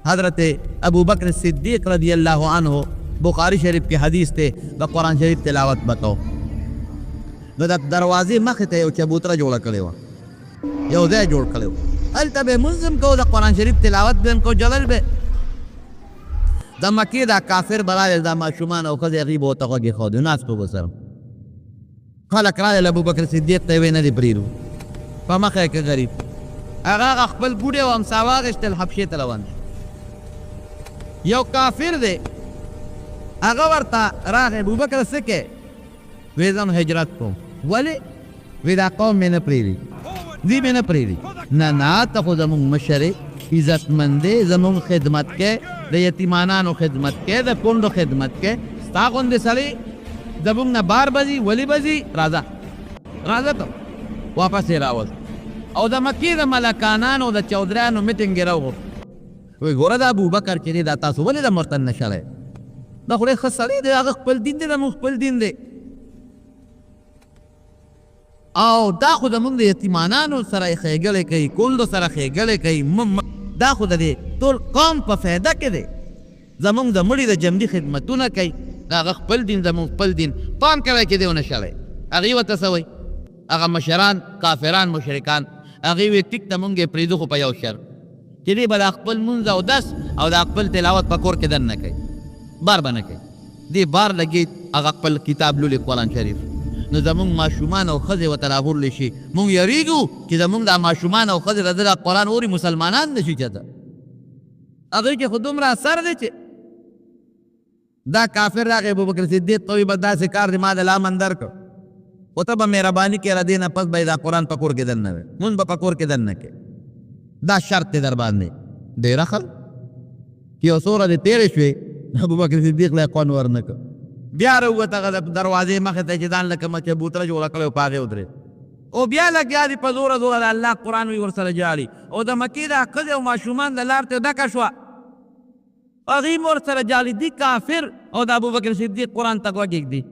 حضرت ابو بکر صدیق رضی اللہ عنہ بخاری شریف کی حدیث تے دا قرآن شریف تلاوت بکو نو دا دروازې مخې ته یو چبوتره جوړه کړې وه یو ځای جوړ کړی و هلته به مونځ هم کوو د قرآن شریف تلاوت به هم کوو جلل به د مکې دا کافر به راغلل دا ماشومان او ښځې هغوی به ورته غوږ ایښودی ناست به ورسره خلک راغلل ابوبکر صدیق ته یې ویې نه دې پرېږدو په مخه یې که غریب هغه خپل بوډۍ او همسا واخېستل حبشې ته روان شو یو کافر دی هغه ورته راغی ابوبکر څه کوې وی زه هجرت کوم ولې وی دا قوم مې نه پرېږدي دی مې نه پرېږدي نه نه ته خو زمونږ مشر یې عزتمند دی زمونږ خدمت کوې د یتیمانانو خدمت کوې د کونډو خدمت کوې ستا غوندې سړی زمونږ نه بار به ځي ولې به ځي راځه راځه ته واپس یې راوست او د مکې د ملکانانو د چودریانو میټینګ یې راوغوښت وایي ګوره دا ابوبکر چې دی دا تاسو ولې د مرتد نه شړی دا خو ډېر ښه سړی دی هغه خپل دین دی زمونږ خپل دین دی او دا خو زمونږ د یتیمانانو سره یې ښېګړې کوي کونډو سره ښېګړې کوي دا خو د دې ټول قوم په فایده کې دی زمونږ د مړي د جمدي خدمتونه کوي هغه خپل دین زمونږ خپل دین پام کوئ چې دی ونه شړی هغې ورته څه وایي هغه مشران کافران مشرکان هغې وایي ټیک ته مونږ یې پرېږدو خو په یو شرط چې دی به دا خپل مونځ او دس او دا خپل تلاوت په کور کې دننه کوي بار به نه کوي دی بار لګي هغه خپل کتاب لولي قرآن شریف نو زمونږ ماشومان او ښځې ورته راغورلی شي مونږ یریږو چې زمونږ دا ماشومان او ښځې د ده قرآن اوري مسلمانان نه شي چېرته هغوی کې خو دومره اثر دی چې دا کافر راغی ابوبکر صدیق ته وایي به داسې کار دی ما د امن درکړ خو ته به مهرباني کې را دې نه پس به دا قرآن په کور کې دننه وی مونځ به په کور کې دننه کې دا شرط دی در باندې ډېره ښه چې یو څو ورځې تېرې شوې ابوبکر صدیق له قون ورنه کړ بیا راووت هغه د دروازې مخې ته چې ځان لکه چبوتره جوړه کړې و په هغې ودرېد او بیا لګیا دي په زوره زوره د الله قرآن وي ورسره جاړي او د مکې دا ښځې او ماشومان د لار ته ډکه شوه هغوی م ورسره جاړي دي کافر او د ابوبکر صدیق قرآن ته غوږ ږدي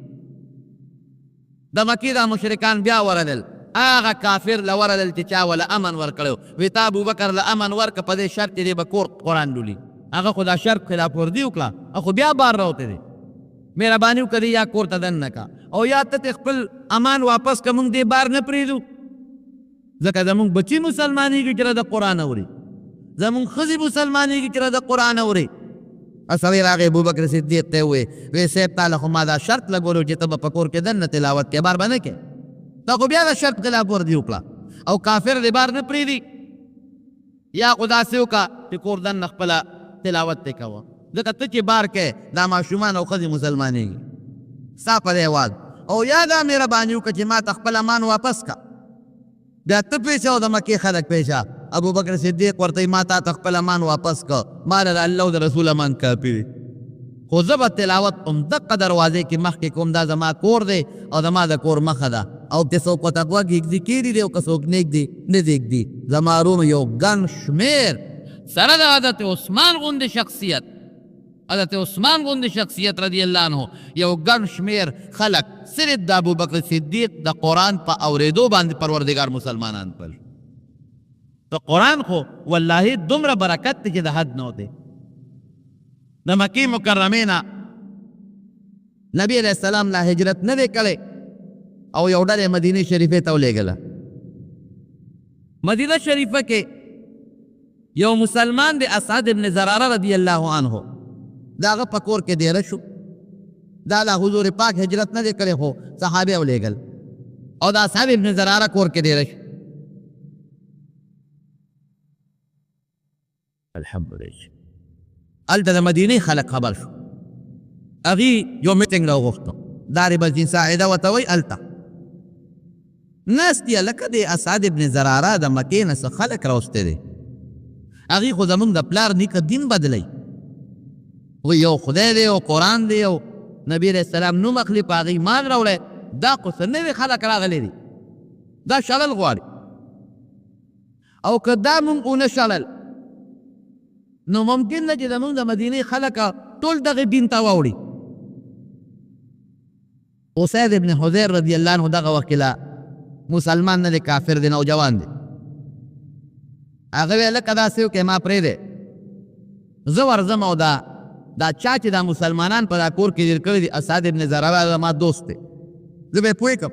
د مکې دا مشرکان بیا ورلل هغه کافر له ورلل چې چا وله امن ورکړی وی تا ابوبکر له امن ورکړه په دې شرط چې دی به کور قرآن لولي هغه خو دا شرط خلاف ورزي وکړه خو بیا بار راوتی دی مهرباني وکړي یا کور ته دننه کا او یا ته خپل امان واپس که مونږ دې بار نه پرېږدو ځکه زمونږ بچي مسلمانېږي چې د قرآن اوري زمونږ ښځې مسلمانېږي چې د قرآن اوري سړی راغی ابوبکر صدیق ته وویې وی صاحب تا له خو ما دا شرط لګولو چې ته به په کور کې دننه تلاوت کې بار به نه کوې تا خو بیا دا شرط خلاف ورزي وکړه او کافر دې بار نه پرېږدي یا خو داسې وکړه چې کور دننه خپله تلاوت دې کوه ځکه ته چې بار کې دا ماشومان او ښځې مسلمانېږي ستا په دې هېواد او یا دا مهرباني وکړه چې ما ته خپل امان واپس کا بیا ته پیشه او د مکې خلک پیشه ابوبکر صدیق ورته ما تا ته خپل امان واپس که ما له د الله او د رسول امان کافي دی خو زه به تلاوت همدقه دروازې کې مخکې کوم دا زما کور دی او زما د کور مخه ده او که څوک ورته غوږ ایږدي کېږدي دی او که څوک نه ایږدي نه دې ایږدي زما روم یو ګڼ شمېر سره د حضرت عثمان غوندې شخصیت حضرت عثمان غوندې شخصیت رضی الله عنه یو ګڼ شمېر خلک صرف د ابوبکر صدیق د قرآن په اورېدو باندې پروردګار مسلمانان کړل د قرآن خو والله دومره برکت دی چې د حد نه دی د مکې مکرمې نه نبی علیه السلام لا هجرت نه دی کړی او یو ډلې مدینې شریفې ته ولېږله مدینه شریفه کې یو مسلمان دی اسعد ابن زراره رضی الله عنه دا هغه په کور کې دیره شو دا لا حضور پاک هجرت نه دی کړی خو صحابه ولېږل او دا اصحاب ابن زراره کور کې دیره شو الحمدلله هلته د مدینې خلک خبر شو هغوی یو میټینګ راوغوښتو دارې بلجین ساعده ورته وایي هلته ناست یې لکه د اسعد ابن زراره د مکې نه څه خلک راوستی دی هغوی خو زمونږ د پلار نیکه دین بدلی وی یو خدای دی او قرآن دی او نبی علیہ السلام نوم اخلي په هغې ایمان راوړی دا خو څه نوي خلک راغلی دي دا شړل غواړي او که دا مونږ ونه شړل نو ممکن نه چې زمونږ د مدینې خلک ټول دغه دین ته واوړي اسید ابن حضیر رضی الله عنه دغه وخت کې لا مسلمان نه دی کافر دی نوجوان دی هغه ویل لکه داسې وکړې ما پرېږدې زه ورځم او دا چا چې دا مسلمانان په دا کور کې ډېر کړي دي اسعد ابن زراره زما دوست دی زه به یې پوه کړم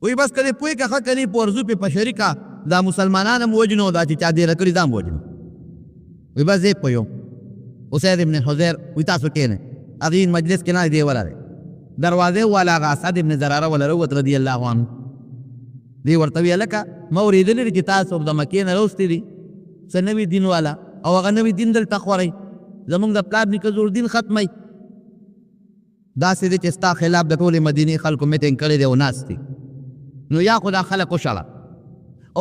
وایي بس که دې پوه کړه ښه که نه په ورځو پې په شریکه دا مسلمانان هم ووجنو دا چې چا ډېره کړي دا هم ووجنو وایي بس زه یې پوه یم اسید ابن حضیر وایي تاسو کښېنئ هغې مجلس کې ناست دی ولاړی دروازې والا هغه اسعد ابن زراره والا راووت رضي الله عنه دی ورته ویې هلکه ما اورېدلي دي چې تاسو د مکې نه راوستي دي څه نوي دین والا او هغه نوي دین دلته خورئ زمونږ د پلار نیکه زوړ دین ختمی داسې دی چې ستا خلاف د ټولې مدینې خلکو میټینګ کړی دی او ناست دي نو یا خو دا خلک وشړه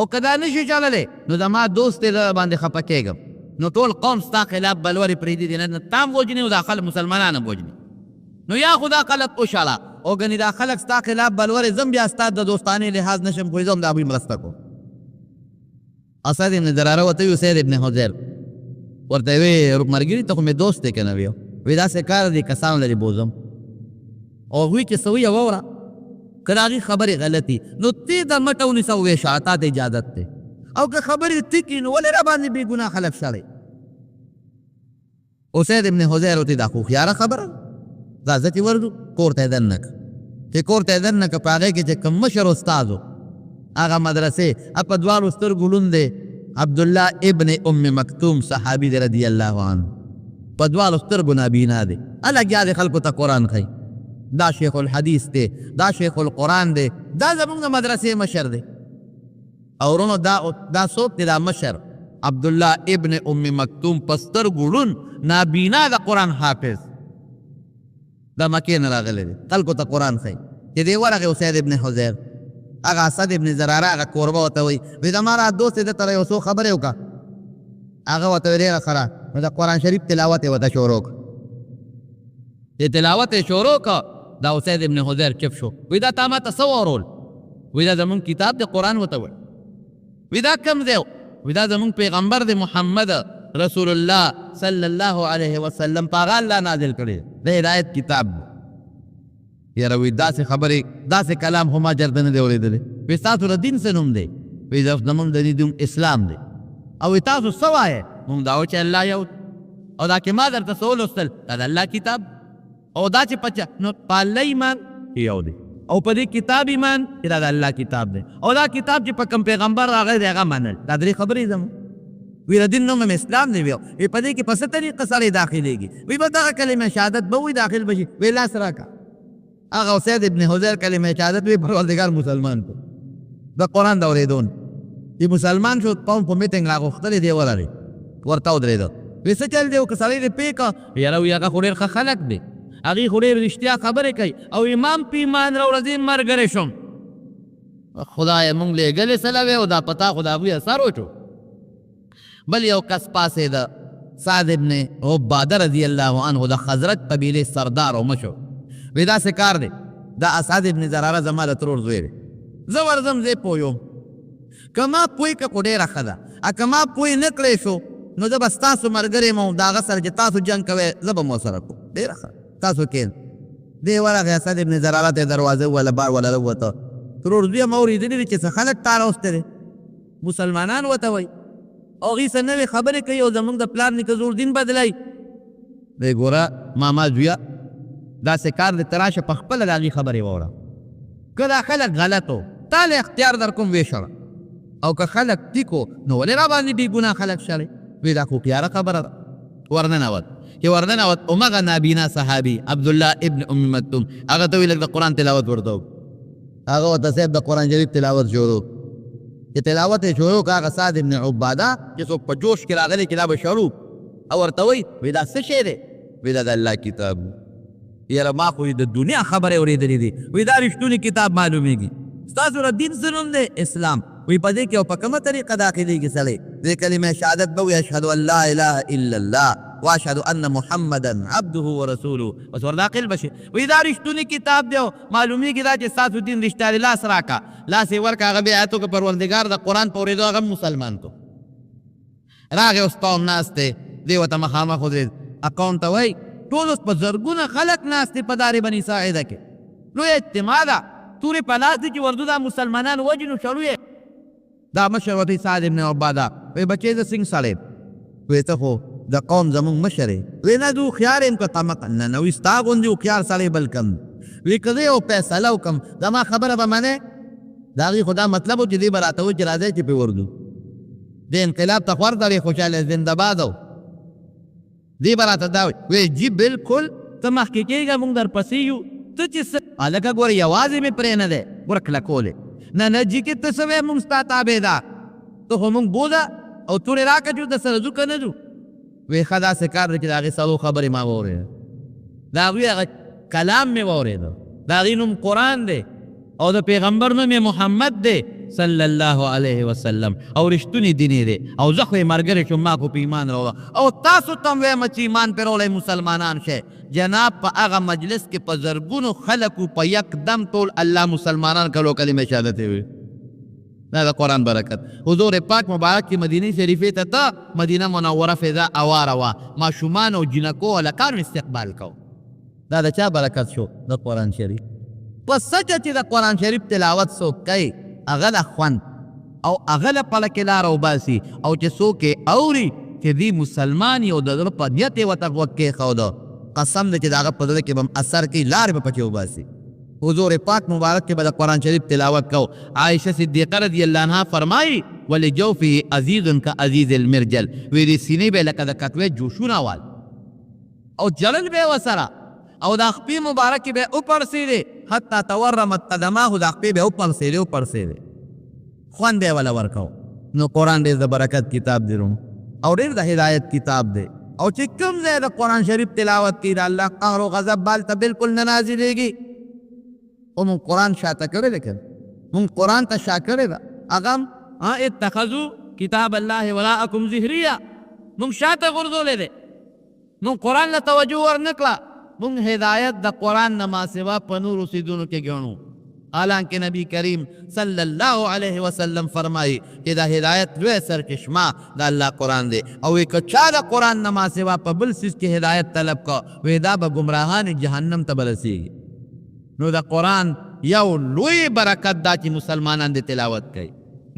او که دا نشي چللی نو زما دوست دی زه باندې خفه کېږم نو ټول قوم ستا خلاف بلورې پرېږدي دي نه تا هم وژني او دا خلک مسلمانان هم وژني نو یا خو دا خلک وشړه او ګنې دا خلک ستا خلاف بلورې زم بیا ستا د دوستانې لحاظ نشم کوی زه هم د هغوی مرسته کوم اسد ابن زراره ورته ویل سید ابن حضیر ورته وی ملګري ته خو مې دوست دی که نه وی وی داسې کار دی کسان لري بوزم او هغوی چې څه ویې واوره که د هغې خبرې غلطي نو تی د مټه ونیسه وویې شه تا ته اجازت دی او که خبرې ټیکي نو ولې را باندې بې ګناه خلک شړئ اسید ابن حضیر ورته دا خو هوښیاره خبره دا زه چې ورځو کور ته یې دننه که چې کور ته یې دننه که په هغې کې چې کوم مشر استاد و هغه مدرسې په دواړو سترګو لوند دی عبدالله ابن ام مکتوم صحابي دی رضی الله عنه په دواړو سترګو نابینا دی الګیا دی خلکو ته قرآن ښایي دا شیخ الحدیث دی دا شیخ القرآن دی دا زمونږ د مدرسې مشر دی او ورونو دا څوک دی دا مشر عبدالله ابن ام مکتوم په سترګو ړوند نابینا د قرآن حافظ د مکې نه راغلی دی خلکو ته قرآن ښایي چې دی ورغې اسید ابن حضیر هغه اسد ابن زراره هغه کوربه ورته وایي وایي زما را دوست دی دته یو څو خبرې وکړه هغه ورته ویل ډېره ښه نو د قرآن شریف تلاوت یې ورته شروع کړه چې تلاوت یې شروع کړه دا اسید ابن حضیر چپ شو وایي دا تا ماته څه واورول وایي دا زمونږ کتاب دی قرآن ورته وایي وایي دا کوم دی وایي دا زمونږ پیغمبر دی محمد رسول الله صلی الله علیه وسلم په هغه الله نازل کړی د هدایت کتاب دی یاره وایي داسې خبرې داسې کلام خو ما چېرته نه دی اورېدلی وایي ستاسو د دین څه نوم دی وایي زمونږ د دین نوم اسلام دی او وایي تاسو څه وایې مونږ دا و چې الله یو او دا کې ما درته څه ولوستل دا د الله کتاب او دا چې پچه نو په الله ایمان یو دی او په دې کتاب ایمان چې دا د الله کتاب دی او دا کتاب چې په کوم پیغمبر راغلی دی هغه منل دا درې خبرې زموږ وی د دین نوم هم اسلام دی وی په دې کې په څه طریقه سړی داخلېږي وی به دغه کلمه شهادت به وي داخل بشي وی لاس راکړه هغه اسید ابن حضیر کلمه شهادت وی پروردګار مسلمان کو د قرآن د اورېدون چې مسلمان شو قوم په میټینګ راغوښتلی دی ولري ورته ودرېده وی څه چل دی او که سړی دې پوه کړه یاره وی هغه خو ډېر ښه خلک دی هغې خو ډېر رښتیا خبرې کوي او امام په ایمان راوړه ملګری شوم خدایه مونږ لېږلې سلوې او دا پتا خو د هغوی اثر وشو بل یو کس پاسېده سعد ابن عباده رضی الله عنه د خزرج قبیلې سردار او مشر وی داسې کار دی دا اسعد ابن زراره زما د ترور زوی دی زه ورځم زه پوه یم که ما پوه کړه خو ډېره ښه ده که ما پوه نه کړی شو نو زه به ستاسو ملګری یم او د هغه سره چې تاسو جنګ کوئ زه به مو سره کوم ډېره ښه تاسو کښېن دی ورغې اسد ابن زراره ته یې دروازه ووهله بار وله راووته ترور زوی هم اورېدلي دي چې څه خلک تا راوستی دی مسلمانان ورته وایي او هغې څه نوې خبرې کوي او زمونږ د پلار نیکه زوړ دین بدلوي دی ګوره ماما زویه داسې کار دی ته راشه په خپله د هغې خبرې واوره که دا خلک غلط و تا له اختیار در کوم ویې شړه او که خلک ټیک و نو ولې را باندې بې ګناه خلک شړئ وی دا خو هوښیاره خبره ده ورننوت چې ورننوت همغه نابینا صحابي عبدالله ابن ام مکتوم هغه ته ویل د قرآن تلاوت ورته هغه ورته صاحب د قرآن شریف تلاوت شروع چې تلاوت یې شروع کړه هغه سعد ابن عباده چې څوک په جوش کې راغلی چې دا به شروع او ورته وایي دا څه شی دی وی دا د الله کتاب یاره ما خو د دنیا خبرې اورېدلې دي وی دا رښتونی کتاب معلومیږي ستاسو د دین څه نوم دی اسلام وی په دې کې او په کومه طریقه داخلېږي سړی دې کلمه شهادت به وي اشهد ان لا اله الا الله واشهد ان محمدا عبده ورسوله بس ور داخل بشي وی دا رښتونی کتاب دی معلومیږي دا چې ستاسو دین رښتیا دی لاس راکړه لاس یې ورکړه هغه بیا آیاتو کې پروردګار د قرآن په اورېدو هغه مسلمان کو راغې اوس قوم ناست دی دې ورته مخامخ ودرېد قوم ته وایي ټول اوس په زرګونه خلک ناست دي په دارې بني ساعده کې لوی اجتماع ده تورې په لاس دي چې ورځو دا مسلمانان وجنو شړو دا مشر ورته سعد ابن عباده وی بچې زه څنګه سړی وی ته خو د قوم زمونږ مشر یې وی نه زه هوښیار یم که قمقل نه نه وي ستا غوندې هوښیار سړی بل کم وی که زه یو فیصله وکړم زما خبره به منې د هغې خو دا مطلب و چې دوی به راته وایي چې راځئ چې پرې ورځو د انقلاب ته خور ډېرې خوشحاله زنده باد و دوی به راته دا وایي جي بلکل ته مخکې کېږه مونږ درپسې یو ته چې څه هلکه ګوره یوازې مې پرې نه دی ګوره کلکولې نه نه جي کې ته څه وایې مونږ ستا تابعدار ته خو مونږ بوځه او تورې راکړه چې در سره ځو که نه ځو وی ښه داسې کار دی چې د هغې څلور خبرې ما واورېده د هغوی هغه کلام مې واورېده د هغې نوم قرآن دی او د پیغمبر نوم محمد دی صلی الله علیه وسلم او رښتونی دیني دی او زه خو یې ملګری شوم ما خو په ایمان راوړه او تاسو ته هم وایم چې ایمان پرې راوړئ مسلمانان شئ جناب په هغه مجلس کې په زرګونو خلکو په یک دم ټول الله مسلمانان کلو کلمه شهادت وي دا د قرآن برکت حضور پاک مبارک کی مدینه شریفې ته ته مدینه منوره فضا اواره وه ماشومان او جنکو او هلکانو استقبال کو دا د چا برکت شو د قرآن شریف په سچه چې د قرآن شریف تلاوت څوک کوي هغه له خوند او هغه له پله کې لاره وباسي او چې څوک یې اوري چې دی مسلمان یو د زړه په نیت یې ورته غوږ کېښوده قسم دی چې د هغه په زړه کې به هم اثر کوي لارې به پکې وباسي حضور پاک مبارک کې به د قرآن شریف تلاوت کو عائشہ صدیقه رضی اللہ عنہ فرمائی ولجوفه عزیز کعزیز المرجل وی دې سینې به لکه د کټوې جوشونه وال او جلل به ورسره او د خپې مبارکې به وپړسېدې حتی تورمت قدماه د خپې به وپړسېدې خوند به یې وله ورکو نو قرآن ډېر د برکت کتاب دی روم او ډېر د هدایت کتاب دی او چې کوم ځای د قرآن شریف تلاوت کوي د الله قهر و غضب بالته بالکل نه نازلېږي او مونږ قرآن شاته کړی دی که مونږ قرآن ته شا کړی ده هغه هم اتخذو کتاب الله وراءکم ظهریا مونږ شاته غورځولی دی مونږ قرآن له توجه ورنکړه مونږ هدایت د قرآن نه ما سوا په نورو څیزونو کې ګڼو حالانکه نبی کریم صلی الله علیه وسلم فرمایي چې د هدایت لوی سرچشمه د الله قرآن دی او که چا د قرآن نه ما سوا په بل څیز کې هدایت طلب کو وی دا به ګمراهان جهنم ته به رسېږي نو د قرآن یو لوی برکت دا چې مسلمانان د تلاوت کوي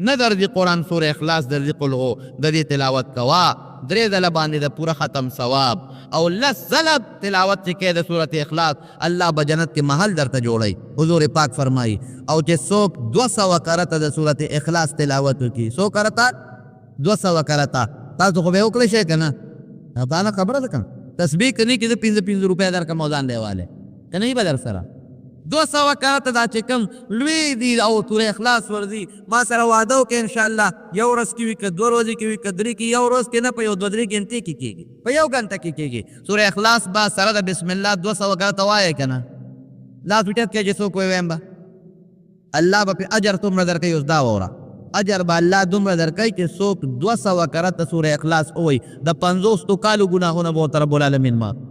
نه در دې قرآن سور اخلاص در دې قلغو د دې تلاوت کوا درې ځله باندې د پوره ختم ثواب او لس ځله تلاوت چې کوي د صورت اخلاص الله به جنت کې محل درته جوړوي حضور پاک فرمایي او چې څوک 200 کرته د صورت اخلاص تلاوت وکړي 100 کرته 200 کرته تاسو خو به وکړئ شئ که نه دا نه خبره ده که تسبیح کنی کې د 5 روپۍ درکړم او ځان دیواله که نه یې به در سره 200 کرته دا چې کوم لوی دي او سوره اخلاص ورځي ما سره واده وکړه انشاءالله یو ورځ کې وي که 2 ورځې کې وي که 3 کې یو ورځ کې نه په یو 2-3 ګنټې کې کېږي په یو ګنټه کې کېږي سوره اخلاص به سره د بسم الله 200 کرته وایې که نه لاس اوچت کړه چې څوک ووایم به الله به پې اجر څومره درکوي اوس دا واوره اجر به الله دومره درکوي چې څوک 200 کرته سوره اخلاص ووایي د 50 کالو ګناهونه به ورته رب العالمین معاف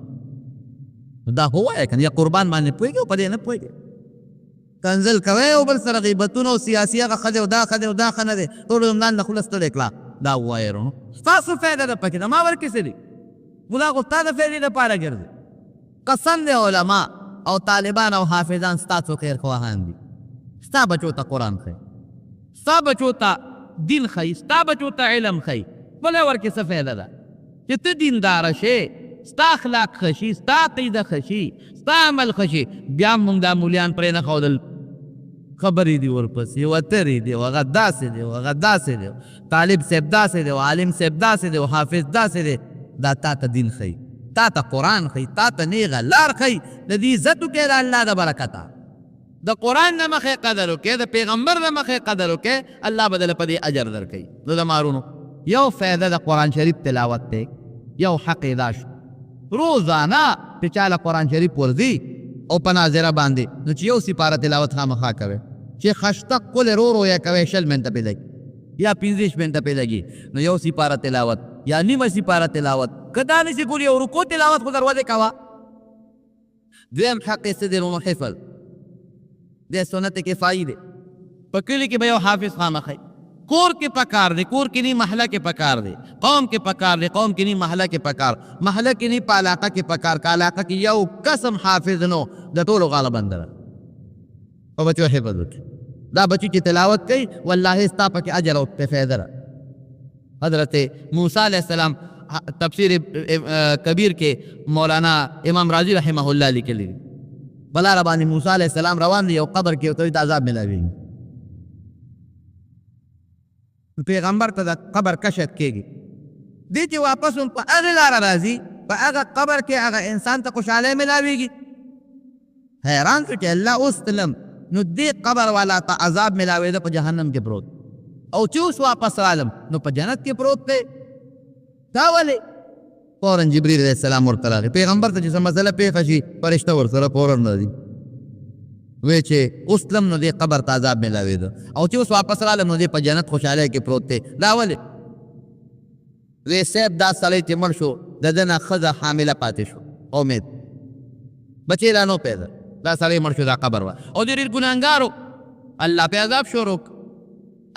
دا هو وایه که نه یا قربان باندې پوهېږي او په دې نه پوهېږي کنځل کوئ او بل سره غیبتونه او سیاسي هغه ښه دی او دا ښه دی او دا ښه نه دی ټول عمران د خوله ستړې کړه دا ووایه ورونو ستاسو فایده ده پکې د ما ورکې څه دي خو دا خو ستا د فایدې دپاره ګرځي قسم دی علما او طالبان او حافظان ستاسو خیر خواهان دي ستا بچو ته قرآن ښایي ستا بچو ته دین ښایي ستا بچو ته علم ښایي بله ورکې څه فایده ده چې ته دینداره شې ستا اخلاق خشي ستا عقیده خشي ستا عمل خشي بیا هم مونږ دا مولیان پرې نه ښودل خبرې دي ورپسې وترې دي هغه داسې دی هغه داسې دی طالب صاحب داسې دی عالم صاحب داسې دی حافظ داسې دی دا تا ته دین ښایي تا ته قرآن ښایي تا ته نیغه لار ښایي د دې عزت وکړې د الله د برکته د قرآن نه مخې قدر وکړې د پیغمبر نه مخې قدر وکړې الله به دله په دې اجر درکوي نو د مارونو یو فایده د قرآن شریف تلاوت دی یو حق دا شو روزانه چې چاله قرآن شریف ورځي او په ناظره باندې نو چې یو سپاره تلاوت خامخا کوي چې خشتق کل رو رو یا کوي 60 منټه پې لګي یا 15 منټه پې لګي نو یو سپاره تلاوت یا نیمه سپاره تلاوت که دا نشي کولی یو رکوع تلاوت خو دروازې کوه دویم حق یې څه دی نو حفظ دی سنت کفایي دی په کلي کې به یو حافظ خامخی کور کې پکار دی کور کې نی محله کې پکار دی قوم کې پکار دی قوم کې نی محله کې پکار محله کې نی په علاقه کې پکار کا علاقه کې یو قسم حافظ نو د ټولو غالبا دره او بچو حفظ وکړي دا بچی چې تلاوت کوي والله ستا پکې اجر او فایده ده حضرت موسی علیہ السلام تفسیر کبیر کې مولانا امام رازی رحمه الله لیکلی بلا ربانی موسی علیہ السلام روان دی او قبر کې ورته عذاب ملاوي پیغمبر ته د قبر کشف کېږي دی چې واپس هم په هغه لاره راځي په هغه قبر کې هغه انسان ته خوشحالۍ ملاویږي حیران شو چې الله اوس تلم نو دې قبر والا ته عذاب ملاوېده په جهنم کې پروت او چې اوس واپس رالم نو په جنت کې پروت دی دا ولې فوراً جبریل علیه السلام ورته راغی پیغمبر ته چې څه مسله پیښه شي فرشته ورسره فوراً راځي وی چې اوس تلم نو دې قبر ته عذاب ملاوېده او چې اوس واپس رالم نو دې په جنت خوشحالۍ کې پروت دی دا ولې وی صاحب دا سړی چې مړ شو د ده نه ښځه حامله پاتې شو امید بچی لا نو پیدا دا سړی مړ شو دا قبر وه او ډېر ګناهګارو الله پې عذاب شروع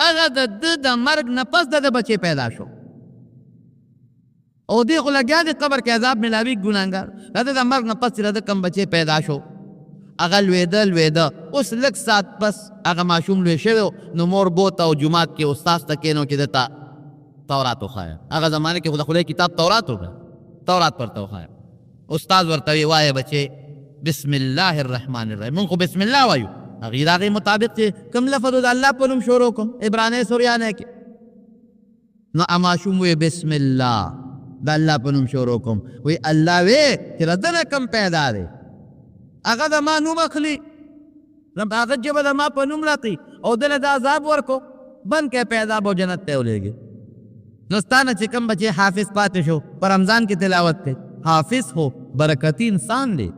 هغه د ده د مرګ نه پس د ده بچی پیدا شو او دې خو لګیا د قبر کې عذاب ملاوي ګناهګار د ده د مرګ نه پس چې د ده کوم بچی پیدا شو هغه لوېده اوس لږ ساعت پس هغه ماشوم لوی شوی نو مور بوته او جومات کې استاذ ته کېنو چې دته تورات وخایا هغه زمانه کې خو د خدای کتاب تورات وکړه تورات ورته وخایا استاد ورته وی وایه بچې بسم الله الرحمن الرحیم مونږ خو بسم الله وایو هغې د هغې مطابق چې کوم لفظ د الله په نوم شروع کوم عبرانی سوریانی کې نو ماشوم وی بسم الله د الله په نوم شروع کوم وی الله وی چې د ده نه کم پیدا دی هغه د ما نوم اخلي هغه ژبه د ما په نوم راتی او دله د عذاب ورکو بند کې پیدا به جنت ته ولېږي نو ستا نه چې کوم بچې حافظ پاتې شو په رمضان کې تلاوت کوي حافظ هو برکتي انسان دی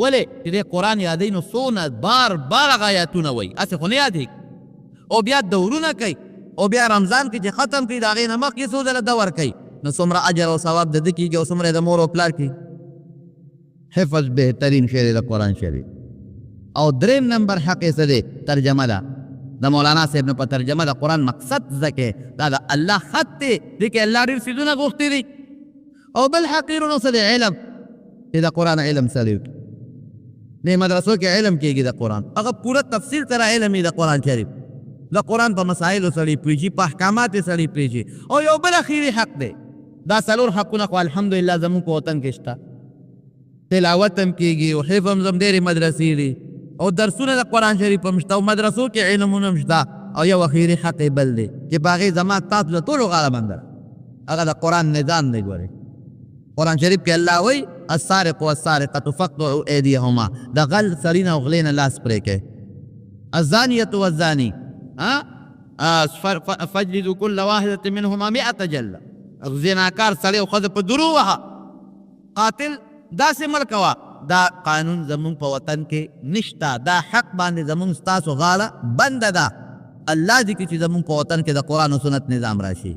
ولې چې دې قرآن یادوي نو څونه بار هغه آیاتونه وایي هسې خو نه یادېږي او بیا دورونه کوي او بیا رمضان کې چې ختم کړي د هغې نه مخکې څو ځله دور کوي نو څومره اجر او ثواب د ده کېږي او څومره د مور او پلار کېږي حفظ بهترین شی دی د قرآن شریف او دریم نمبر حق یې څه دی ترجمه ده د مولانا صاحب نه په ترجمه د قرآن مقصد ځکه دا د الله خط دی دې کې الله ډېر څیزونه غوښتي دي او بل حقیرو نو څه دی علم چې د قرآن علم سړی وکړي دې مدرسو کې علم کېږي د قرآن هغه پوره تفصیل سره علم یې د قرآن شریف د قرآن په مسایلو سړی پوهېږي په احکامات یې سړی پوهېږي او یو بل اخیري حق دی دا څلور حقونه خو الحمدلله زموږ په وطن کې شته تلاوت هم کېږي او حفظ هم ډېرې مدرسې دي او درسونه د قرآن شریف هم شته او مدرسو کې علمونه هم شته او یو اخیري حق یې بل دی چې په هغې زما تاسو د ټولو غاړه بنده هغه د قرآن نظام دی ګورئ قرآن شریف کې الله وایي السارق والسارقة فاقطعوا أيديهما د غل سړي نه او غلې نه لاس پرې کړئ الزانية والزاني فاجلدوا كل واحدة منهما 100 جلدة زناکار سړی او ښځه په درو وهه قاتل داسې مړ کوه دا قانون زمونږ په وطن کې نشته دا حق باندې زمونږ ستاسو غاړه بنده ده الله دې کړي چې زمونږ په وطن کې د قرآن و سنت نظام راشي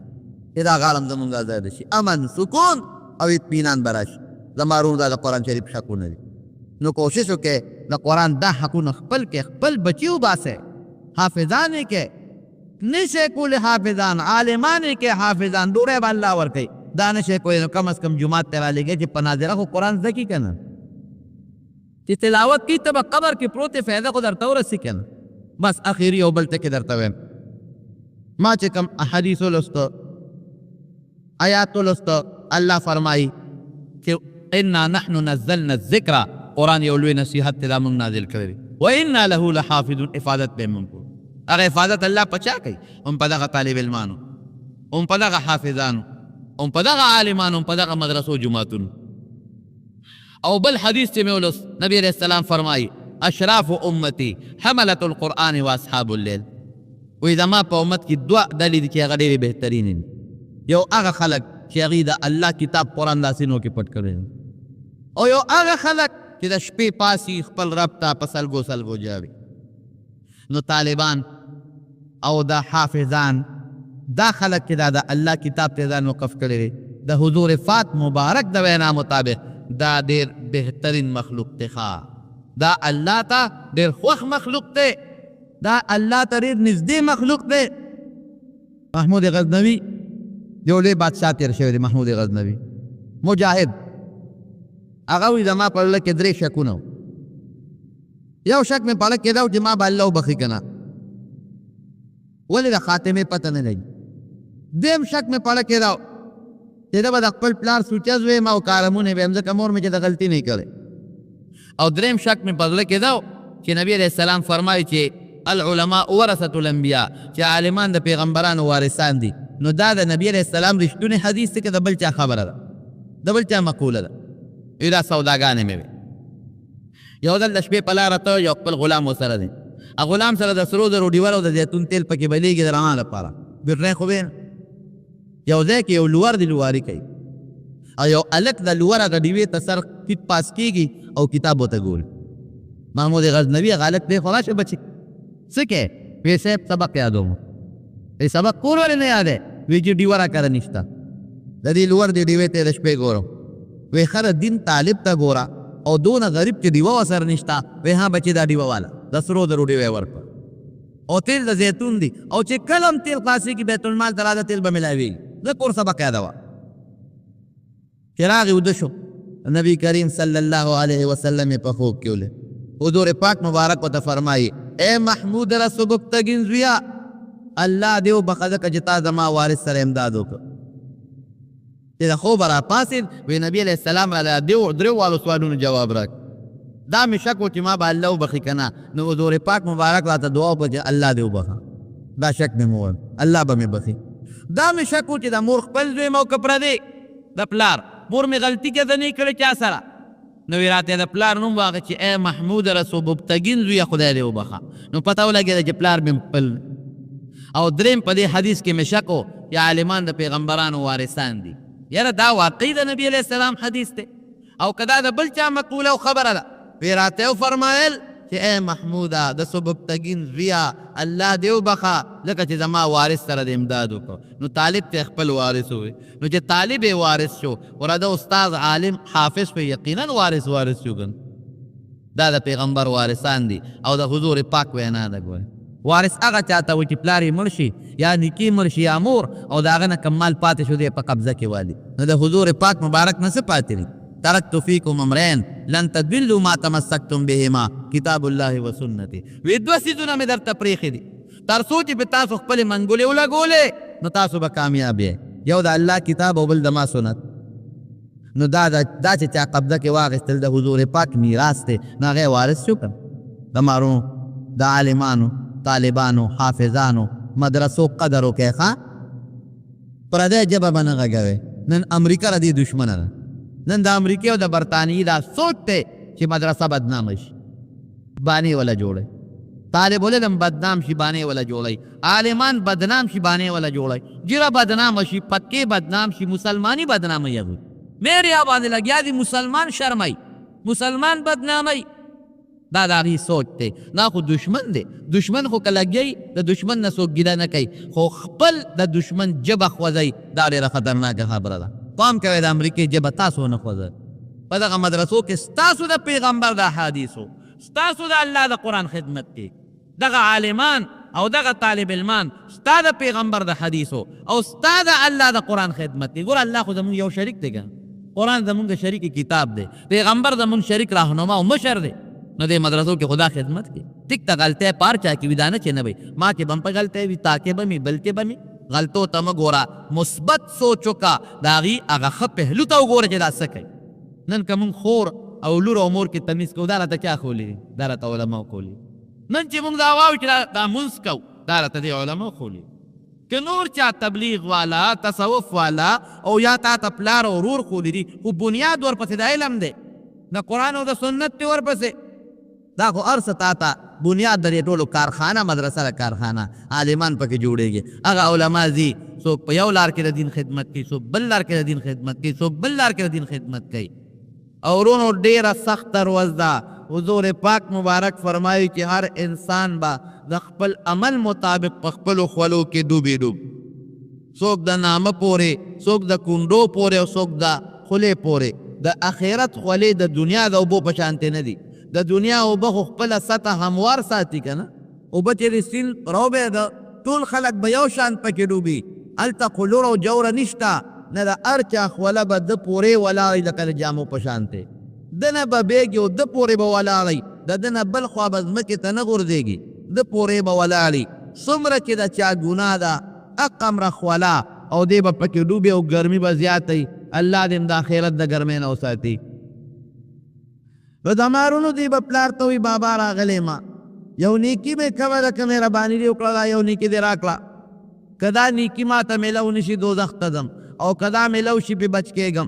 چې دا غاړه هم زمونږ ازاده شي امن سکون او اطمینان به راشي زما ورونو دا د قرآن شریف حقونه دي نو کوشش وکړئ د قرآن دا حقونه خپل کې خپل بچي وباسئ حافظان یې کې نشئ کولی حافظان عالمان یې کې حافظان ډوډۍ به الله ورکوي دا نشئ کولی نو کم از کم جومات ته رالېږئ چې په ناظره خو قرآن زده کړي که نه چې تلاوت کوي ته به قبر کې پروت یې فایده خو درته ورسي که نه بس اخري یو بل ټکي درته وایم ما چې کوم احادیث ولسته آیات ولسته الله فرمایي چې انا نحن نزلنا الذکر قرآن یو لوی نصیحت ته دا موږ نازل کړی و انا له لحافظون حفاظت به موږ کوو هغه حفاظت الله په چا کوي هم په دغه طالب علمانو هم په دغه حافظانو هم په دغه عالمانو هم په دغه مدرسو جماعتونو او بل حدیث چې مې ولوست نبی علیہ السلام فرمایي اشراف امتی حملة القرآن و اصحاب الليل وی زما په امت کې دوه ډلې دي چې هغه ډېرې بهترینې دي یو هغه خلک چې هغې د الله کتاب قرآن داسینو کې پټ کړی او یو هغه خلک چې د شپې پاسي خپل رب ته په سلګو سلګو جاوي نو طالبان او دا حافظان دا خلک چې دا د الله کتاب ته ځان وقف کړی دی د حضور فات مبارک د وینا مطابق دا ډېر بهترین مخلوق دی دا الله ته ډېر خوښ مخلوق دی دا الله ته ډېر نږدې مخلوق دی محمود غزنوي یو لوی بادشاه تېر شوی دی محمود غزنوي مجاهد هغه وایي زما په زړه کې 3 شکونه یو شک مې په زړه کې دا و چې ما به الله وبخي که نه ولې د خاتمې پته نه لګي دویم شک مې په زړه کې دا و چې دا به د خپل پلار سوچه زویم او کارمونه به هم ځکه مور مې چې د غلطي نه کړی. او دریم شک مې په زړه کې دا چې نبی علیہ السلام فرمایي چې العلماء ورثة الانبیاء، چې عالمان د پیغمبرانو وارثان دي. نو دا د نبی علیہ السلام رښتونی حدیث دی که د بل چا خبره ده، د بل چا مقوله ده؟ دا سوداګانې مې وې. یو ځل د شپې په لاره ته یو خپل غلام ورسره دی، غلام سره د سرو زرو ډیوه او د زیتون تیل پکې بلیږي د رڼا لپاره. بیرته خو به یو ځای کې یو لوور دی لواري کوي، او یو الک د لوره د ډیوې ته سر ټیټ پاس کېږي او کتاب ورته ګوري. محمود غزنوي هغه هلک دی خو راشه بچي څه کې؟ وی صاحب سبق یادوم. ای سبق کور ولې نه یاد دی؟ وی چې ډیوه راکاره نشته، د دې لوور دی ډیوې ته د شپې ګورم. وی خره دین طالب ته ګوره او دونه غریب چې ډیوه ورسره نشته. وی ها بچي دا ډیوه والا د سرو زرو ډیوې ورکړه، او تیل د زیتون دی، او چې کله هم تیل خلاصېږي بیت المال ته راځه تیل به ملاویږي. زه کور سبق یادوه. چې راغی وده شو، نبی کریم صلی الله علیه وسلم په خوب کې ولید. حضور پاک مبارک ورته فرمایي اے محمود را سبکتګین زویا، الله دې وبخښه ځکه چې تا زما وارث سره امداد وکړ. چې د خوبه راپاڅېد، وی نبي علیه السلام راله درېو والو سوالونو جواب راکړ. دا مې شک و چې ما به الله وبخي که نه. نو حضور پاک مبارک راته دعا وکړه چې الله دې وبخه. دا شک مې مو الله به مې بخي. دا مې شک و چې د مور خپل زوی مو که پردی د پلار مور مې غلطي که ده نه کړې چا سره، نو وی راته د پلار نوم واخه چې ای محمود رسول مبتګین زویه خدای دې وبخه. نو پته ولګېده چې پلار مې خپل. او دریم په دې حدیث کې مې شک و چې عالمان د پیغمبرانو وارثان دي. یاره دا واقعي د نبی علیہ السلام حدیث دی او که دا د بل چا مقوله او خبره ده؟ وی راته وفرمایل چې ای محموده د سبکتګین زویه الله دې وبخه ځکه چې زما وارث سره د امداد وکړو. نو طالب ته خپل وارث ووی. نو چې طالب یې وارث شو، وراده استاد عالم حافظ په یقینا وارث شو ګن. دا د پیغمبر وارثان دي او د حضور پاک وینا ده. ګوره وارث هغه چاته وي چې پلار یې مړ شي یا نیکي مړ شي یا مور او د هغه نه کم مال پاتې شو دی په قبضه کې والي. نو د حضور پاک مبارک نه څه پاتې دي؟ ترکت فیکم امرین لن تضلوا ما تمسکتم بهما کتاب الله و سنتي. وی دوه څیزونه مې درته پرېښي دي تر څو چې په تاسو خپلې منګولې ولګولې نو تاسو به کامیاب یې. یو د الله کتاب او بل د ما سنت. نو دا چې چا قبضه کې واخیستل د حضور پاک میراث دی، نو هغه وارث شو که د مارو د عالمانو طالبانو حافظانو مدرسو قدر وکړئ. ښه پردی ژبه به نه غږوئ. نن امریکا د دې دشمنه ده. نن د امریکې او د برطانیې دا سوچ دی چې مدرسه بدنامه شي، بانې وله جوړئ. طالب العلم بدنام شي، بانې وله جوړئ. عالمان بدنام شي، بانې وله جوړئ. جیره بدنامه شي، پکې بدنام شي، مسلمانی بدنامه یې میرے باندې لګیا دي مسلمان شرمای، مسلمان بدنامای. دا د هغې سوچ دی. دا خو دشمن دی. دشمن خو که لګیئ د دشمن نه څوک ګیله نه کوي، خو خپل د دشمن ژبه خوځئ دا ډېره خطرناکه خبره ده. پام کوئ د امریکې ژبه تاسو ونه خوځئ. په دغه مدرسو کې ستاسو د پیغمبر د احادیثو، ستاسو د الله د قرآن خدمت کې دغه عالمان او دغه طالب علمان ستا د پیغمبر د حدیثو او ستا د الله د قرآن خدمت کې. ګوره الله خو زمونږ یو شریک دی که قرآن زمونږ شریک کتاب دی، پیغمبر زمونږ شریک راهنما او مشر دی. نو دې مدرسو کې خدا خدمت کې ټیک ته غلطی پار چا کې وي دا نه چې نه وي ما کې به هم په غلطی وي، تا کې به مې بل کې به مې. غلطو ته مه ګوره، مثبت سوچ وکړه، د هغې هغه ښه پهلو ته وګوره چې دا څه کوي. نن که مونږ خور او لور او مور کې تمیز کوو دا راته چا ښوولي دي؟ دا راته علماو ښوولي. نن چې مونږ دا واورو چې دا مونځ کوو دا راته دې علماو ښوولي. که نور چا تبلیغ والا تصوف والا او یا تا ته پلار او ورور ښوولي دي، خو بنیاد ورپسې د علم دی، د قرآن او د سنت دی ورپسې. دا خو هر څه تا ته بنیاد د دې ټولو کارخانه مدرسه ده، کارخانه عالمان پکې جوړېږي. هغه علما ځي، څوک په یو لار کې د دین خدمت کوي، څوک بل لار کې د دین خدمت کوي، څوک بل لار کې د دین خدمت کوي. او ورونو ډېره سخته ورځ ده. حضور پاک مبارک فرمایي چې هر انسان به د خپل عمل مطابق په خپلو خولو کې ډوبې ډوب، څوک د نامه پورې، څوک د کونډو پورې او څوک د خولې پورې. د آخرت خولې د دنیا د اوبو په شانتې نه دي. د دنیا اوبه خو خپله سطح هموار ساتي که نه. اوبه چې د سیند راوبې د ټول خلک به یو شان پکې ډوبي. هلته خو لور او جوره نشته، نه د هر چا خوله به د پورې ولاړئ لکه د جامو په شانتې. ده نه به بیږي او د پورې به ولاړئ، د ده نه بل خوا به ځمکې ته نه غورځېږي، د پورې به ولاړئ. څومره چې د چا ګناه ده هغومره خوله او دی به پکې ډوبې او ګرمي به زیاتی. الله دې د آخرت د ګرمۍ نه وساتي. نو د مارونو دی به پلار ته وي بابا راغلی ما یو نیکي مې کوله که مهرباني دې وکړه یو نیکي دې راکړه که دا نیکي ما ته میلو نشي دوزخ ته ځم او که دا میلو شي پې بچ کېږم.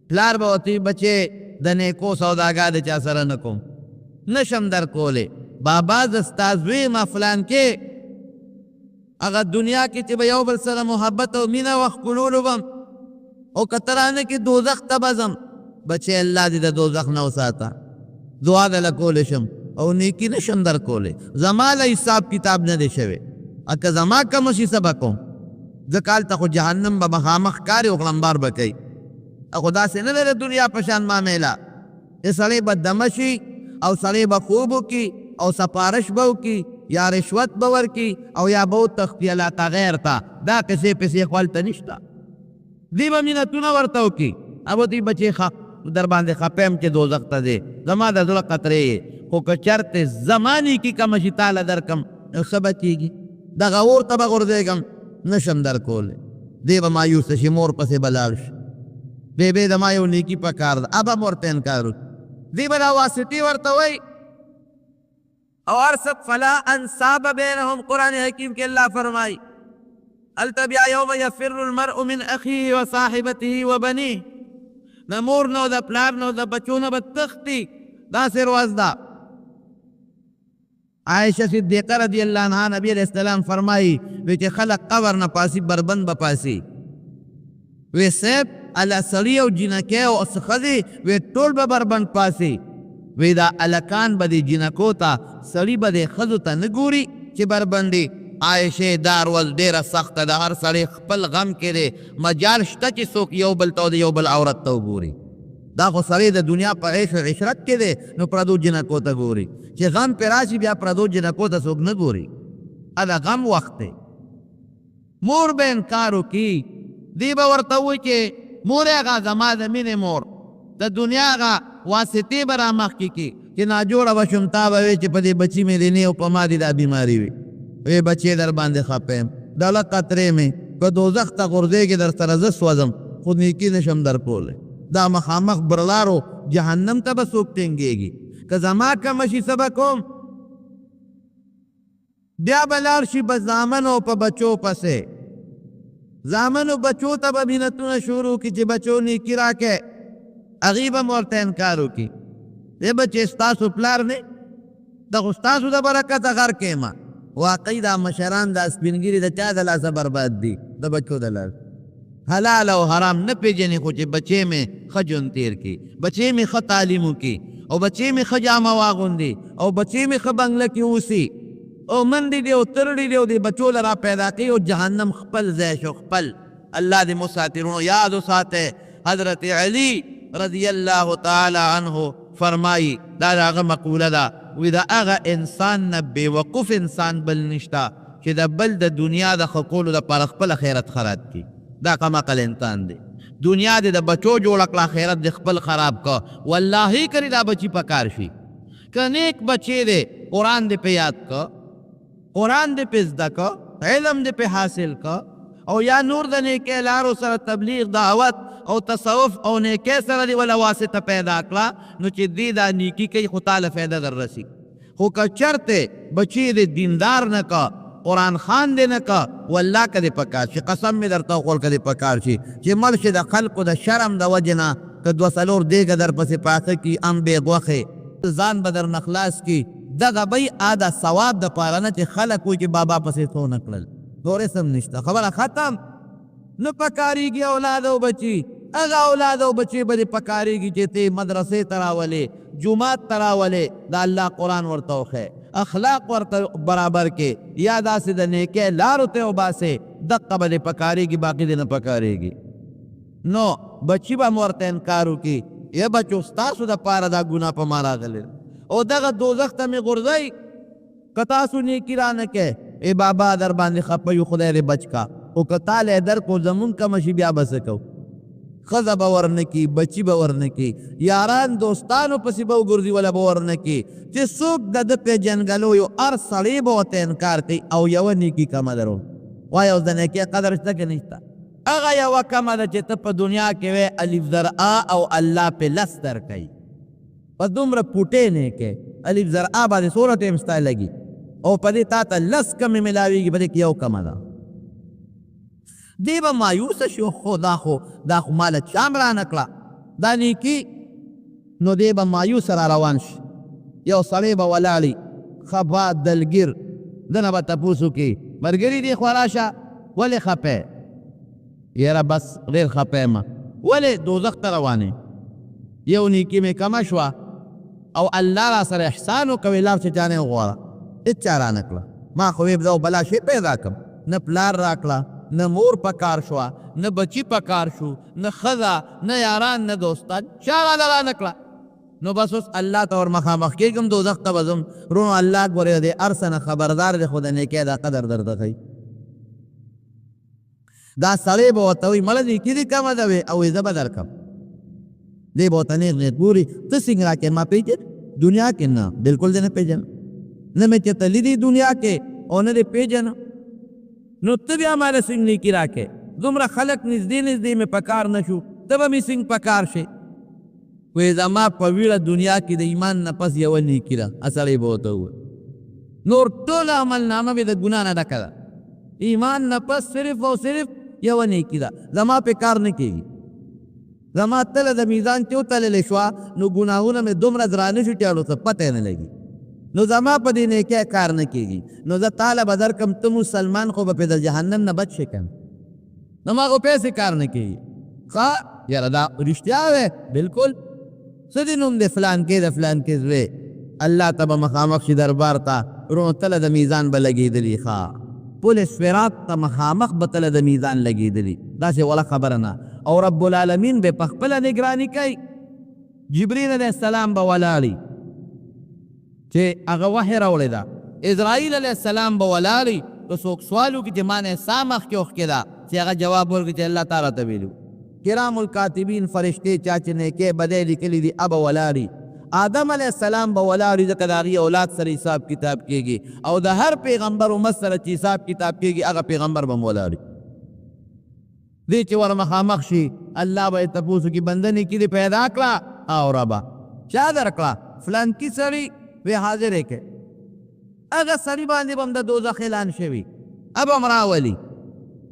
پلار به ورته بچې د نیکو سوداګاه د چا سره نه کوم نشم در کولی. بابا ز ستا زوی یم فلان کې هغه دنیا کې چې به یو بل سره محبت او مینه وښکلولو بم او که ترانه کې دوزخ ته به ځم بچې الله دې د دوزخ نه وساته. دعا دله کولی شم او نیکی نشم در کولی. زما له حساب کتاب نه دی شوی که زما کم شي څه به کوم ځکه هلته خو جهنم به مخامخ کاري او غلمبار به کوي. خو داسې نه دی د دنیا په شان معامله. سړی به دمه شي او سړی به خوب وکړي او سپارش به وکړي یا رشوت به ورکړي او یا به وتښتي الله ته غیر ته. دا قصې پسې خو هلته نشته. دی به منتونه ورته وکړي او دوی بچې ښه در باندې خپیم چې دوزخ ته دی زما د زړه قطرې خو که چرته زما نیکي کمه شي تاله درکړم نو څه به کېږي دغه اور ته به غورځېږم نشم در کولی. دی به مایوسه شي مور پسې به لاړ شي بېبې زما یو نیکي په کار ده ابه م ورته انکار وکړي. دی به دا واسطې ورته وایي او ارسب فلا انصاب بینهم. قرآن حکیم کې الله فرمایي هلته بیا یوم یفر المرء من اخیه و صاحبته و بنیه. د مور نه او د پلار نه او د بچو نه به تښتي. داسې ورځ ده. عایشه صدیقه رضی الله عنها نبی علیہ السلام فرمایي وی چې خلق قبر نه پاسي بربند به پاسي. وی صاحب الله سړي او جنکۍ او ښځې وی ټول به بربند پاسي. وی دا الکان به دې جنکو ته سړي به دې ښځو ته نه ګوري چې بربندي. عایشه دا ورځ ډېره سخته ده. هر سړی خپل غم کې دی مجال شته چې څوک یو بل ته د یو بل عورت ته وګوري. دا خو سړی د دنیا په عیش و عشرت کې دی نو پردو جنکو ته ګوري چې غم پې راشي بیا پردو جنکو ته څوک نه ګوري. دا غم وخت دی. مور به انکار وکړي. دی به ورته وایي چې مور هغه زما د مینې مور د دنیا هغه واسطې به رامخکې کړي چې ناجوړه به شم تا به وایي چې په دې بچي مې دی نه او په ما دې دا بیماري وي. وی بچې در باندې خپیم دله قطرې مې که دوزخ ته غورځېږي در سره زه سوځم خو نیکي نشم در کولی. دا مخامخ برلارو جهنم ته به څوک ټینګېږي. که زما کمه شي څه به کوم بیا به لاړ شي په زامنو په بچو پسې. زامنو بچو ته به مینتونه شروع کړي چې بچو نیکي راکې. هغې به م ورته انکار وکړي. دی بچې ستاسو پلار نه د خو ستاسو د برکته غر کېمه. واقعي دا مشران دا سپینګیري د چا د لاسه برباد دي د بچو د لاسه. حلال او حرام نه پیژني خو چې بچې مې ښه ژوند تېر کړي بچې مې ښه تعلیم وکړي او بچې مې ښه جامه واغوندي او بچې مې ښه بنګله کې اوسي او منډې دي او ترړې دي او د بچو له را پیدا کوي او جهنم خپل ځای شو خپل. الله دې مساترونو یاد وساته. حضرت علی رضی الله تعالی عنه فرمایي دا د هغه مقوله ده وی د هغه انسان نه بېوقوف انسان بل نشته چې د بل د دنیا د ښه کولو دپاره خپل خیرت خراب کړي. دا کمعقل انسان دی. دنیا دې د بچو جوړه کړه خیرت دې خپل خراب که والله کري دا بچي په کار شي. که نیک بچی دی قرآن دې پې یاد که قرآن دې پې زده که علم دې پې حاصل که او یا نور د نیکۍ لارو سره تبلیغ دعوت او تصوف او نیکۍ سره دې وله واسطه پیدا کړه نو چې دې دا نیکي کوي خو تاله فایده در رسي. خو که چرته بچی دې دیندار نه که قرآن خان دې نه که والله که دې پکار شي قسم مې درته وخور که دې پکار شي چې مړ شي د خلکو د شرم د وجې نه که دوه څلور دیګه در پسې پاخه کي ام بې غوښې ځان به در نه خلاص کي دغه به د ثواب دپاره نه چې خلک وایي چې بابا پسې څونه کړل نور اسم نشته. خبره ختم. نه پکارېږي اولاد او بچي. هغه اولاد او بچي به دې پکارېږي چې ته مدرسې ته راولې جومات ته راولې د الله قرآن ورته وښیې اخلاق ورته برابر کې یا داسې د نیکۍ لارو ته وباسې دقه به دې پکارېږي باقي دې نه پکارېږي. نو بچي به م ورته انکار وکړي یا بچو ستاسو دپاره دا ګناه په ما راغلی او دغه دوزخ ته مې غورځئ که تاسو نیکي رانه کې ای بابا در باندې خفه یو خدای دې بچ کا او که تاله در کو زمون کمه شي بیا به څه کوو. ښځه به ورنه کي بچي به ورنه کي یاران دوستانو پسې به وګرځي وله به ورنه کي چې څوک د ده پېژنګلو یو هر سړی به ورته انکار کوي او یوه نیکي کمه درو وایه اوس د نیکۍ قدر شته که نشته هغه یوه کمه ده چې ته په دنیا کې وی الف زر آ او الله پې لس درکوي په دومره پوټې نیکۍ الف زر آ باندې څومره ټیم ستا لګي او په دې تا ته لس کمې ملاویږي په دې کې یو کمه ده دی به مایوسه شي خو دا خو ماله چا م رانه کړه دا نیکي نو دی به مایوسه را روان شي یو سړی به ولاړي خفا دلګیر دنه به تپوس وکړي ملګري دې خوا راشه ولې خفی یاره بس ډېر خفی یم ولې دوزخ ته روانې یو نیکي مې کمه شوه او الله را سره احسان وکوي لاړ چې چا نه وغواړه هېچا رانه کړه ما خو ویې دا بلا شی پیدا کړم نه پلار راکړه نه مور په کار شوه نه بچي په کار شو نه ښځه نه یاران نه دوستان چا رانه کړه نو بس اوس الله ته ور مخامخ کېږم دوزخ ته به ځم رونو الله ګورې د هر څه نه خبردار دی خو د نیکۍ دا قدر درته ښایي دا سړی به ورته وایي مړه نیکي دې کمه ده وې او زه به درکړم دی به ورته نیغ نیغ ګوري ته څنګه راکړې ما پېژنې دنیا کې نه بلکل دې نه پېژنم نه مې چېرته لیدي دنیا کې او نه دې پېژنم نو ته بیا ماله څنګه نیکي راکړې دومره خلک نږدې نږدې مې په کار نه شو ته به مې څنګه په کار شې وی زما په ویړه دنیا کې د ایمان نه پس یوه نیکي ده سړی به ورته وویل نور ټوله عملنامه مې د ګناه نه ډکه ده ایمان نه پس صرف او صرف یوه نیکي ده زما پې کار نه کېږي زما تله د میزان چې وتللی شوه نو ګناهونه مې دومره درانه شو چې اړو څه پته نه لګي نو زما په دې نیکۍ کار نه کېږي نو زه تاله به درکړم ته مسلمان خو به پې د جهنم نه بچ شې که نو ما خو پیسې کار نه کېږي ښه یاره دا رښتیا وی بلکل څه دې نوم دی فلان کې د فلان کې زوی الله ته به مخامخ شي دربار ته رونو تله د میزان به لګېدلي ښه پل صراط ته مخامخ به تله د میزان لګېدلي داسې وله خبره نه او رب العالمین به په خپله نګراني کوي جبریل علیه السلام به ولاړي چې هغه وحی راوړې ده اسرائیل علیه السلام به ولاړي که څوک سوال وکړي چې ما نه سا مخکې وښکې ده چې هغه جواب ورکړي چې الله تعالی ته ویلو کرام الکاتبین فرشتې چا چې نیکۍ بدۍ لیکلي دي ابه ولاړي آدم علیه السلام به ولاړي ځکه د هغې اولاد سره حساب کتاب کېږي او د هر پیغمبر امت سره چې حساب کتاب کېږي هغه پیغمبر به هم ولاړي دی چې ور مخامخ شي الله به یې تپوس وکړي بنده نیکي دې پیدا کړه او ربه چا درکړه فلانکي سړي وی حاضر یې کړې هغه سړي باندې به هم د دوزخ اعلان شوي اب هم راولي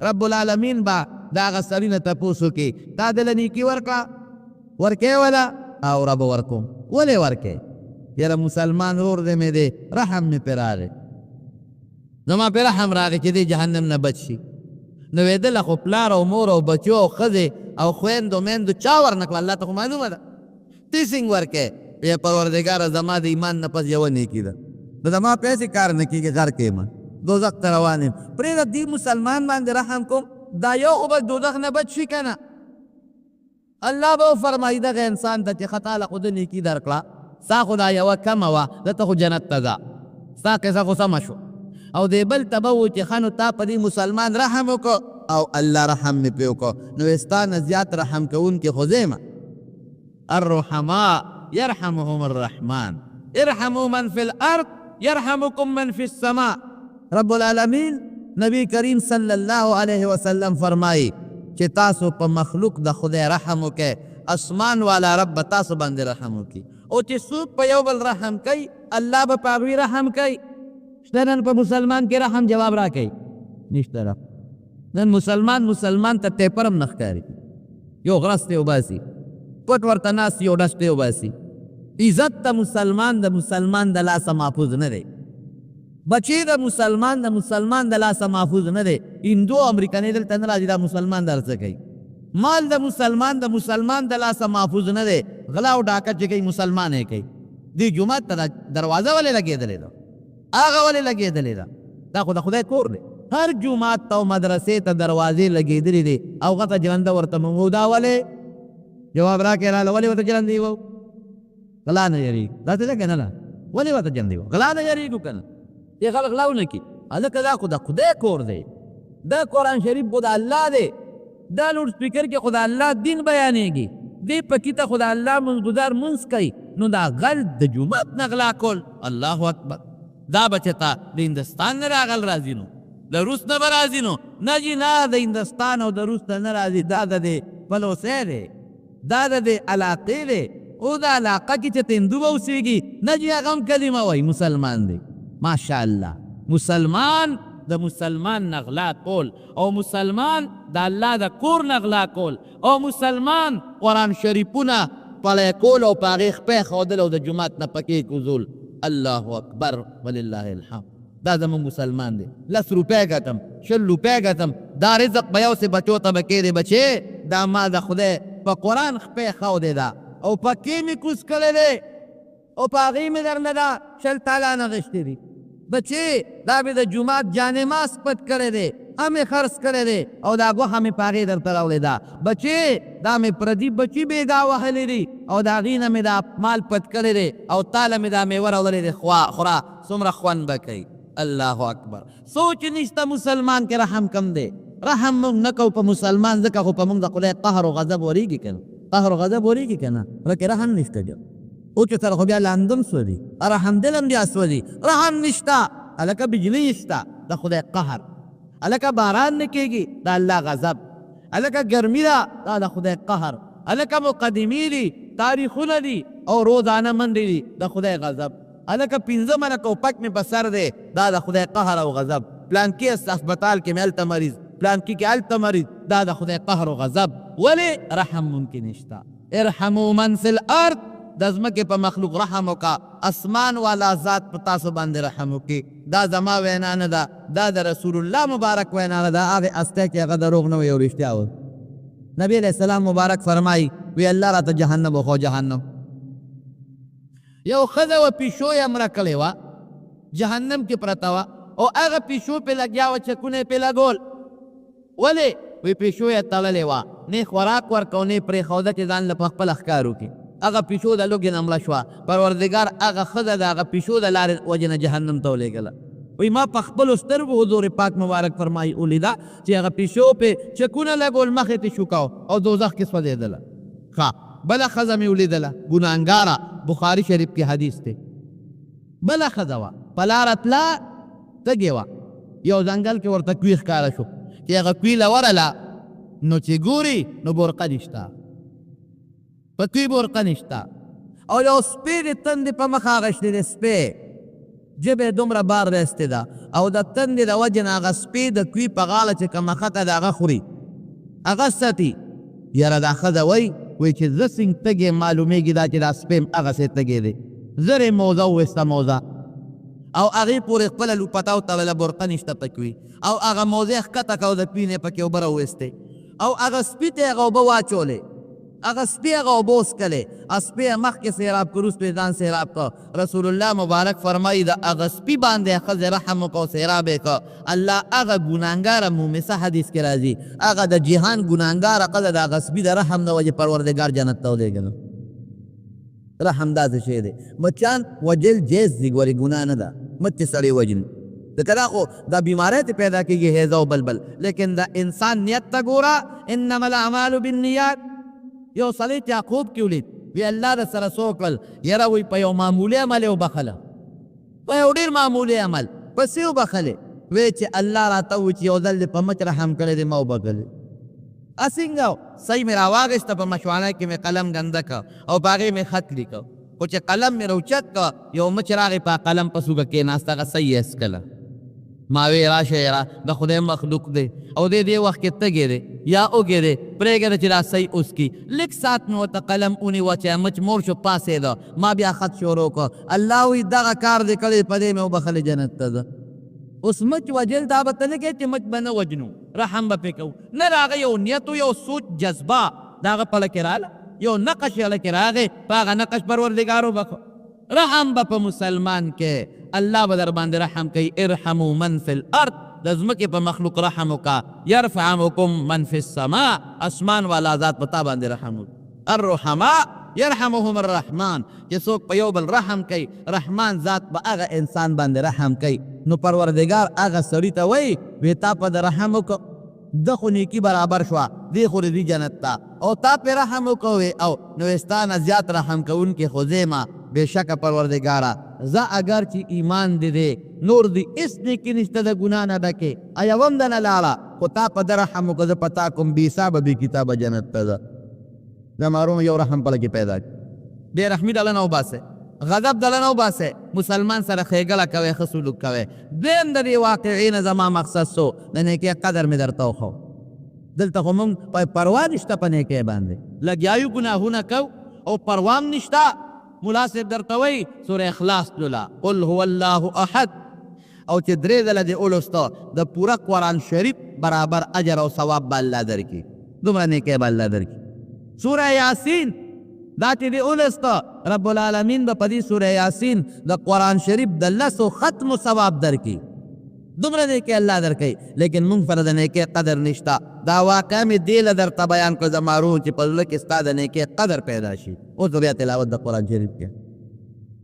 رب العالمین به د هغه سړي نه تپوس وکړي تا دله نیکي ورکړه ورکې وله او ربه ورکوم ولې ورکې یاره مسلمان ورور دی مې دی رحم مې پرې راغی زما پې رحم راغی چې دی جهنم نه بچ شي نو ویدله خو پلار او مور او بچو او ښځې او خویندو میندو چا ورنکړه الله ته خو معلومه ده تی څنګه ورکې یا پروردګاره زما د ایمان نه پس یوه نیکي ده نو زما پیسې کار نه کېږي غر کېږم دوزخ ته روان یم پرېږده دې مسلمان باندې رحم کوم دا یو خو به دوزخ نه بچ شي که نه الله به وفرمایي دغه انسان ته چې ښه تاله خو د نیکي درکړه ستا خو دا یوه کمه وه دلته خو جنت ته ځه ستا قصه خو سمه شو او دی بل ته به و چې ښه نو تا په دې مسلمان رحم وکړو او الله رحم مې پرې وکړو نو ستا نه زیات رحم کوونکي خو زه یم الرحماء يرحمهم الرحمن ارحموا من في الارض يرحمكم من في السماء رب العالمین نبی کریم صلی الله علیه وسلم فرمایي چې تاسو په مخلوق د خدای رحم وکئ اسمان والا رب تاسو باندې رحم وکړي او چې څوک په یو بل رحم کوي الله به په هغوی رحم کوي شته نن په مسلمان کې رحم جواب راکوي نشته رحم نن مسلمان ته ټیپر هم نه ښکاري یو غرس ته وباسي پټ ورته ناست یو ډس ته وباسي عزت ته مسلمان د لاسه محفوظ نه دی بچی د مسلمان د لاسه محفوظ نه دی هندو امریکنۍ دلته نه راځي دا مسلمان در څه کوي مال د مسلمان د لاسه محفوظ نه دی غلا او ډاکه چې کوي مسلمان یې کوي دې جومات ته دروازه ولې لګېدلې ده هغه ولې لګېدلې ده دا خو د خدای کور دی هر جومات ته او مدرسې ته دروازې لګېدلې دي او هغه ته جلنده ورته موږ دا ولې جواب راکړې راله ولې ورته جلندې وو غلا نه یېرېږي دا څه ده که نه ده ولې ورته جلندې وو غلا نه یېرېږو که نه دې خلک غلا ونه کړي هلکه دا خو د خدای کور دی دا قرآن شریف خو د الله دی دا لوډ سپیکر کې خو د الله دین بیانېږي دې پکې ته خو د الله منځګزار منځ کوي نو دا غل د جومات نه غلا کول الله اکبر دا به چې تا د هندوستان نه راغل راځي نو د روس نه به راځي نو نه جي نه د هندوستان او د روس نه نه راځي دا د دې پلوسی دی دا د دې علاقې دی او دا علاقه کې چې هندو به اوسېږي نه جي هغه هم کلمه وایي مسلمان دی ماشاءالله مسلمان د مسلمان نغلا کول او مسلمان د الله د کور نغلا کول او مسلمان قرآن شریفونه پلی کول او په هغې خپې ښودل او د جومات نه پکې کوزول الله اکبر ولله الحمد دا زموږ مسلمان دی 10 روپۍ ګټم 20 روپۍ ګټم دا رزق به یو سې بچو ته به کېدی بچې دا ما د خدای په قرآن خپې ښودې ده او پکې مې کوز کړی دی او په هغې مې درنه دا 20 تالانه غشتې دي بچې دا مې د جومات جانماز پټ کړی دی هم یې خرڅ کړی دی او دا غوښه مې په هغې درته راوړې ده بچې دا مې پردي بچي بېګا وهلې دي او د هغې نه مې دا مال پټ کړی دی او تاله مې دا میوه راوړلې دی خوره څومره خوند به کوي الله اکبر سوچ نشته مسلمان کې رحم کم دی رحم موږ نه کوو په مسلمان ځکه خو په موږ د خدای قهر او غضب ورېږي که نه قهر او غضب ورېږي که نه ورکې رحم نشته جو او چې سره خو بیا لاندم سوځي رحم دل هم بیا سوځي رحم نشته هلکه بجلي نشته د خدای قهر هلکه باران نه کېږي د الله غضب هلکه ګرمي ده دا د خدای قهر هلکه مقدمې دي تاریخونه دي او روزانه منډې دي د خدای غضب هلکه 15 منه کوپک مې په سر دی دا د خدای قهر او غضب پلانکي هسپتال کې مې هلته مریض پلانکي کې هلته مریض دا د خدای قهر او غضب ولې رحم ممکن نشته ارحموا من فی الارض د ځمکې په مخلوق رحم وکړه اسمان والا ذات په تاسو باندې رحم وکړي دا زما وینا نه ده دا د رسول الله مبارک وینا نه ده هغې استی کې هغه دروغ نه وي او رښتیا و نبی علیه السلام مبارک فرمایي وی الله راته جهنم وخو جهنم یو ښځه وه پیشو یې مړه کړې وه جهنم کې پرته وه او هغه پیشو پې لګیا وه چکونه یې پې لګول ولې وی پیشو یې تړلې وه نه خوراک ورکو نه یې پرېښوده چې ځان له په خپله ښکار وکړي هغه پیشو د لوږې نه مړه شوه پروردګار هغه ښځه د هغه پیشو د لارې وجې نه جهنم ته ولېږله وی ما په خپلو سترګو حضور پاک مبارک فرمایي ولیده چې هغه پیشو پې چکونه لګول مخې ته شوکاو او دوزخ کې سوځېدله ښه بله ښځه مې ولیدله ګناهګاره بخاري شریف کې حدیث دی بله ښځه وه په لاره تله تږې وه یو ځنګل کې ورته کوي ښکاره شو چې هغه کوي له ورله نو چې ګوري نو برقه نشته په کوي برقه نشته او یو سپی د تندې په مخ اغشتی دی سپی ژبه یې دومره بار رستی ده او د تندې د وجې نه هغه سپی د کوي په غاړه چې کومه خطه ده هغه خوري هغه ساتي یاره دا ښځه وایي چې زه څنګه تږې معلومېږي دا چې دا سپی هم هغسې تږې دی زر یې موزه وویسته موزه او هغې پورې خپله لوپته وتړله برقه نشته پکې وي او هغه موزې ښکته کړه او د پینې پکې اوبه راویستې او هغه سپي ته یې هغه اوبه واچولې هغه سپي هغه اوبه وڅکلې سپي یې مخکې سیراب کړ وروسته یې ځان سیراب کړ رسول الله مبارک فرمایي د هغه سپي باندې ښځې رحم وکړو سیراب یې کړ الله هغه ګناهګاره مومسه حدیث کې راځي هغه د جهان ګناهګاره ښځه د هغه سپي د رحم نه وجې پروردګار جنت ته ولېږله رحم داسې شی دی مچان وجل جیز دي ګورې ګناه نه ده مچ سړی وجني ځکه دا خو دا بیماری ته پیدا کېږي هیزه او بلبل لیکن د انسان نیت ته ګوره انما الاعمال بالنیات یو سړی چې خوب کې ولید وی الله د سره څه وکړل یاره وایي په یو معمولي عمل یې وبخله په یو ډېر معمولي عمل پسې وبخلې وی چې الله راته ووایي چې یو ځل دې په مچ رحم کړی دی ما وبخلې څنګه صحیح مې راواغېسته په مشوانه کې مې قلم ګنده کړ او په هغې مې خط لیکه خو چې قلم مې راوچت کړ یو مچ راغی په قلم په سوګه کېناسته هغه صحیح یې اسکله ما وی راشه یاره د خدای مخلوق دی او دې وخت کې تږی دی یا اوږې دی پرېږده چې دا صحیح اوس کي لږ ساعت مې ورته قلم ونیوه چې مچ مور شو پاسېده ما بیا خط شروع کړ الله وایي دغه کار دې کړی په دې مې وبخلې جنت ته ده اوس مچ وجل دا به ته نه کوې چې مچ به نه وجنو رحم به پرې کوو نه د هغه یو نیت یو سوچ جذبه د هغه په لکې راله یو نقش یې لکې راغی په هغه نقش پروردګار وبخو رحم به په مسلمان کې الله به در باندې رحم کوي ارحموا من فی الارض د ځمکې په مخلوق رحم وکړه یرفعکم من فی السماء اسمان والا ذات په تا باندې رحم وکړي الرحماء یرحمهم الرحمن چې څوک په یو بل رحم کوي رحمان ذات به هغه انسان باندې رحم کوي نو پروردګار هغه سړي ته وایي وی تا په د رحم وکړه د خو نیکي برابر شوه دی خو دې جنت ته او تا پې رحم وکوې او نو ستا نه زیات رحم کوونکې خو زه ما بېشکه پروردګاره زه اگر چې ایمان دې دی نور دې هېڅ نیکي نشته د ګناه نه ډکې یوه هم دنه لاړه خو تا په ده رحم وکړه زه په تا کوم بې حسابه بې کتابه جنت ته ځه زمارو یو رحم پله کې پیدا کړي بې رحمي ډله نه وباسئ غضب ډله نه وباسئ مسلمان سره ښېګله کوئ ښه سلوک کوئ دویم د دې واقعې نه زما مقصد سو د نیکۍ قدر مې درته وښو دلته خو موږ پروا نشته په نیکۍ باندې لګیا یو ګناهونه کوو او پروا هم نشته ملا صاحب درته وایي سوره اخلاص لوله قل هو الله احد او چې درې ځله دې ولوسته د پوره قرآن شریف برابر اجر او ثواب به الله درکړي دومره نیکۍ به الله درکړي سوره یاسین دا چې دې ولوسته رب العالمین به په دې سوره یاسین د قرآن شریف د 100 ختمو ثواب درکړي دومره نیکۍ الله درکوي لیکن موږ سره د نیکۍ قدر نشته دا واقعه مې دې له درته بیان کړو زما چې په زړه کې ستا د نیکۍ قدر پیدا شي اوس بیا تلاوت د قرآن شریف کوي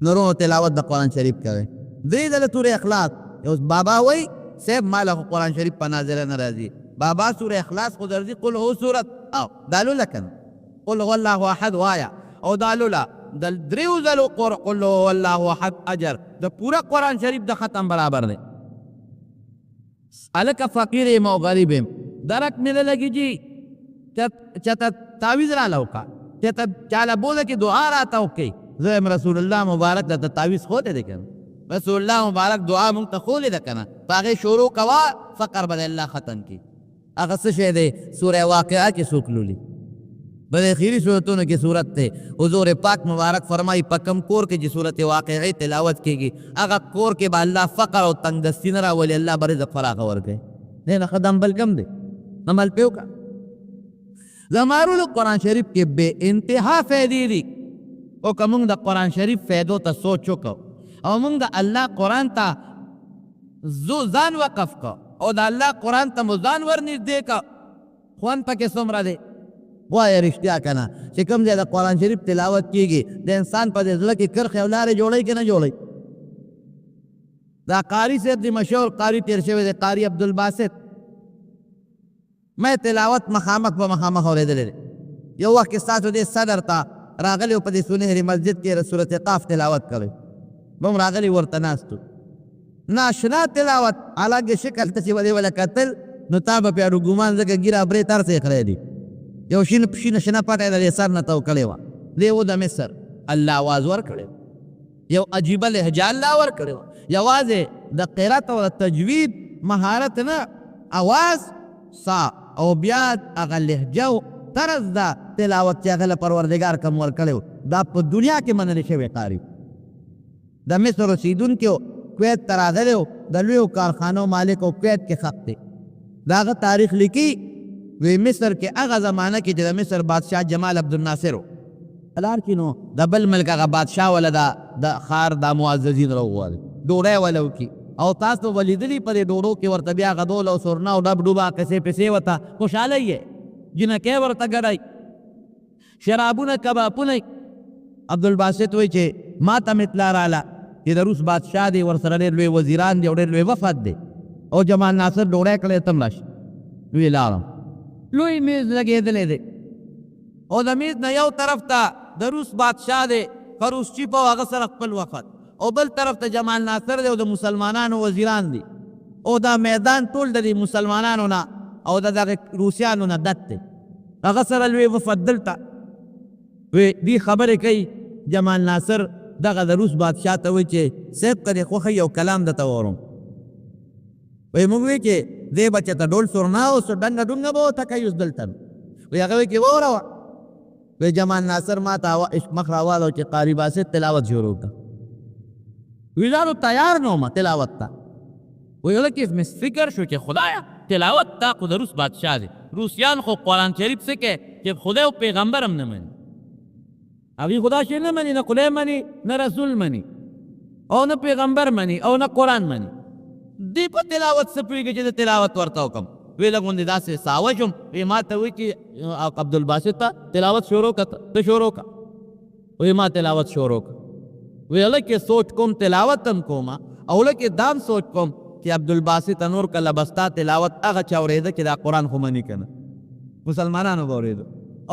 نورو تلاوت د قرآن شریف کوي درې ځله سورې اخلاص اوس بابا وایي صاحب ما له قرآن شریف په نازله نه راځي بابا سورې اخلاص خو درځي قل هو سورت او دا لوله کنه قل هو الله احد وایا او دا لوله د دریو ځلو قل هو الله احد اجر د پوره قرآن شریف د ختم برابر دی الک فقیر یم او غریب یم درک مې نه لګي جي چاته تعویذ را لوکا چاته چاله بوله کې دعا راته وکړي زه یم رسول الله مبارک درته تعویذ ښودی دی که نه رسول الله مبارک دعا مونږ ته ښودې ده که نه په هغې شروع کوه فقر به د الله ختم کړي هغه څه شی دی سوره واقعه کې څوک لولي بل خیری صورتونو کې صورت ته حضور پاک مبارک فرمائی په کم کور کې چې صورت واقعي تلاوت کېږي هغه کور کې به الله فقر او تنگ دستی نه راولي الله به رزق فراخه ورکوي دی نه ښه دم بل کم دی عمل پې وکړه زمارو د قرآن شریف کې بې انتها فایدې دي او که موږ د قرآن شریف فایدو ته سوچ وکړو او موږ د الله قرآن ته ځان وقف کړو او د الله قرآن ته مو ځان ورنږدې کړو خوند پکې څومره دی وایه رښتیا که نه چې کوم ځای د قرآن شریف تلاوت کېږي د انسان په دې زړه کې کرښې او لارې جوړوي که نه جوړوي دا قاري صاحب دی مشهور قاري تېر شوی دی قاري عبدالباسط مې تلاوت مخامخ په مخامخ اورېدلی دی یو وخت کې ستاسو دې صدر ته راغلی و په دې سنهري مسجد کې سورت قاف تلاوت کوي به هم راغلی ورته ناست ناشنا تلاوت حالانکه شکل ته چې به دې وله کتل نو تا به پې ګمان ځکه ګیره برې تر څه یې دی یو شینه شنه پټه د دې سر نه تو کړې وه دې و د مصر الله آواز ورکړی یو عجیبه لهجه الله ورکړی وه یوازې د قرات او د تجوید مهارت نه اواز سا او بیا هغه لهجه او طرز د تلاوت چې هغه له پروردګار کوم ورکړی و دا په دنیا کې منلی شوی قاري د مصر اوسېدونکي و کویت ته راغلی و د لویو کارخانو مالک و کویت کې خط دی د هغه تاریخ لیکي وی مصر کې هغه زمانه کې چې د مصر بادشاه جمال عبدالناصر و لار کې نو د بل ملک هغه بادشاه وله د ښار دا معززین راوغواړي ډوډۍ وله وکړي او تاسو به لیدلي په دې ډوډو کې ورته بیا غدول او سورنا او ډب ډوبه قصې پسې ورته خوشحالی یې جنکۍ ورته ګډئ شرابونه کبابونه عبدالباسط وایي چې ما ته مې اطلاع راله چې د روس بادشاه دی ورسره ډېر لوی وزیران دي او ډېر لوی وفد دی او جمال ناصر ډوډۍ کړی ته هم راشي ویې لاړم لوی میز لګېدلی دی او د میز نه یو طرف ته د روس بادشاه دی خروشچیف او هغه سره خپل وفد او بل طرف ته جمال ناصر دی او د مسلمانانو وزیران دي او دا میدان ټول د مسلمانانو نه او د دغه روسیانو نه ډک دی هغه سره لوی وفد دلته وی دی خبرې کوي جمال ناصر دغه د روس بادشاه ته وایي چې صاحب که دې خوښه یو کلام درته واورم وی موږ وی چې دی به چېته ډول سورنا او څه ډنګه ډونګه به ورته کوي اوس دلته وی هغه وی چې واوروه وی جمال ناصر ما ته مخ راواړو چې قاري باسط تلاوت شروع کړه وی زه نو تیار نه وم تلاوت ته وی هلکې مې فکر شو چې خدایه تلاوت تا خو د روس بادشاه دی روسیان خو قرآن شریف څه کوي چې خدای او پیغمبر هم نه مني هغوی خدا شی نه مني نه خدای مني نه رسول مني او نه پیغمبر مني او نه قرآن مني دی په تلاوت څه پوهېږي چې د تلاوت ورته وکړم وی لږ غوندې داسې ساوه شوم وی ما ته وایي چې عبدالباسط ته تلاوت شروع کړه ته شروع کړه وی ما تلاوت شروع کړه وی هلکې سوچ کوم تلاوت هم کوم او هلکې دام سوچ کوم چې عبدالباسط نور کله به ستا تلاوت هغه چا اورېده چې دا قرآن خو مني که نه مسلمانانو به اورېده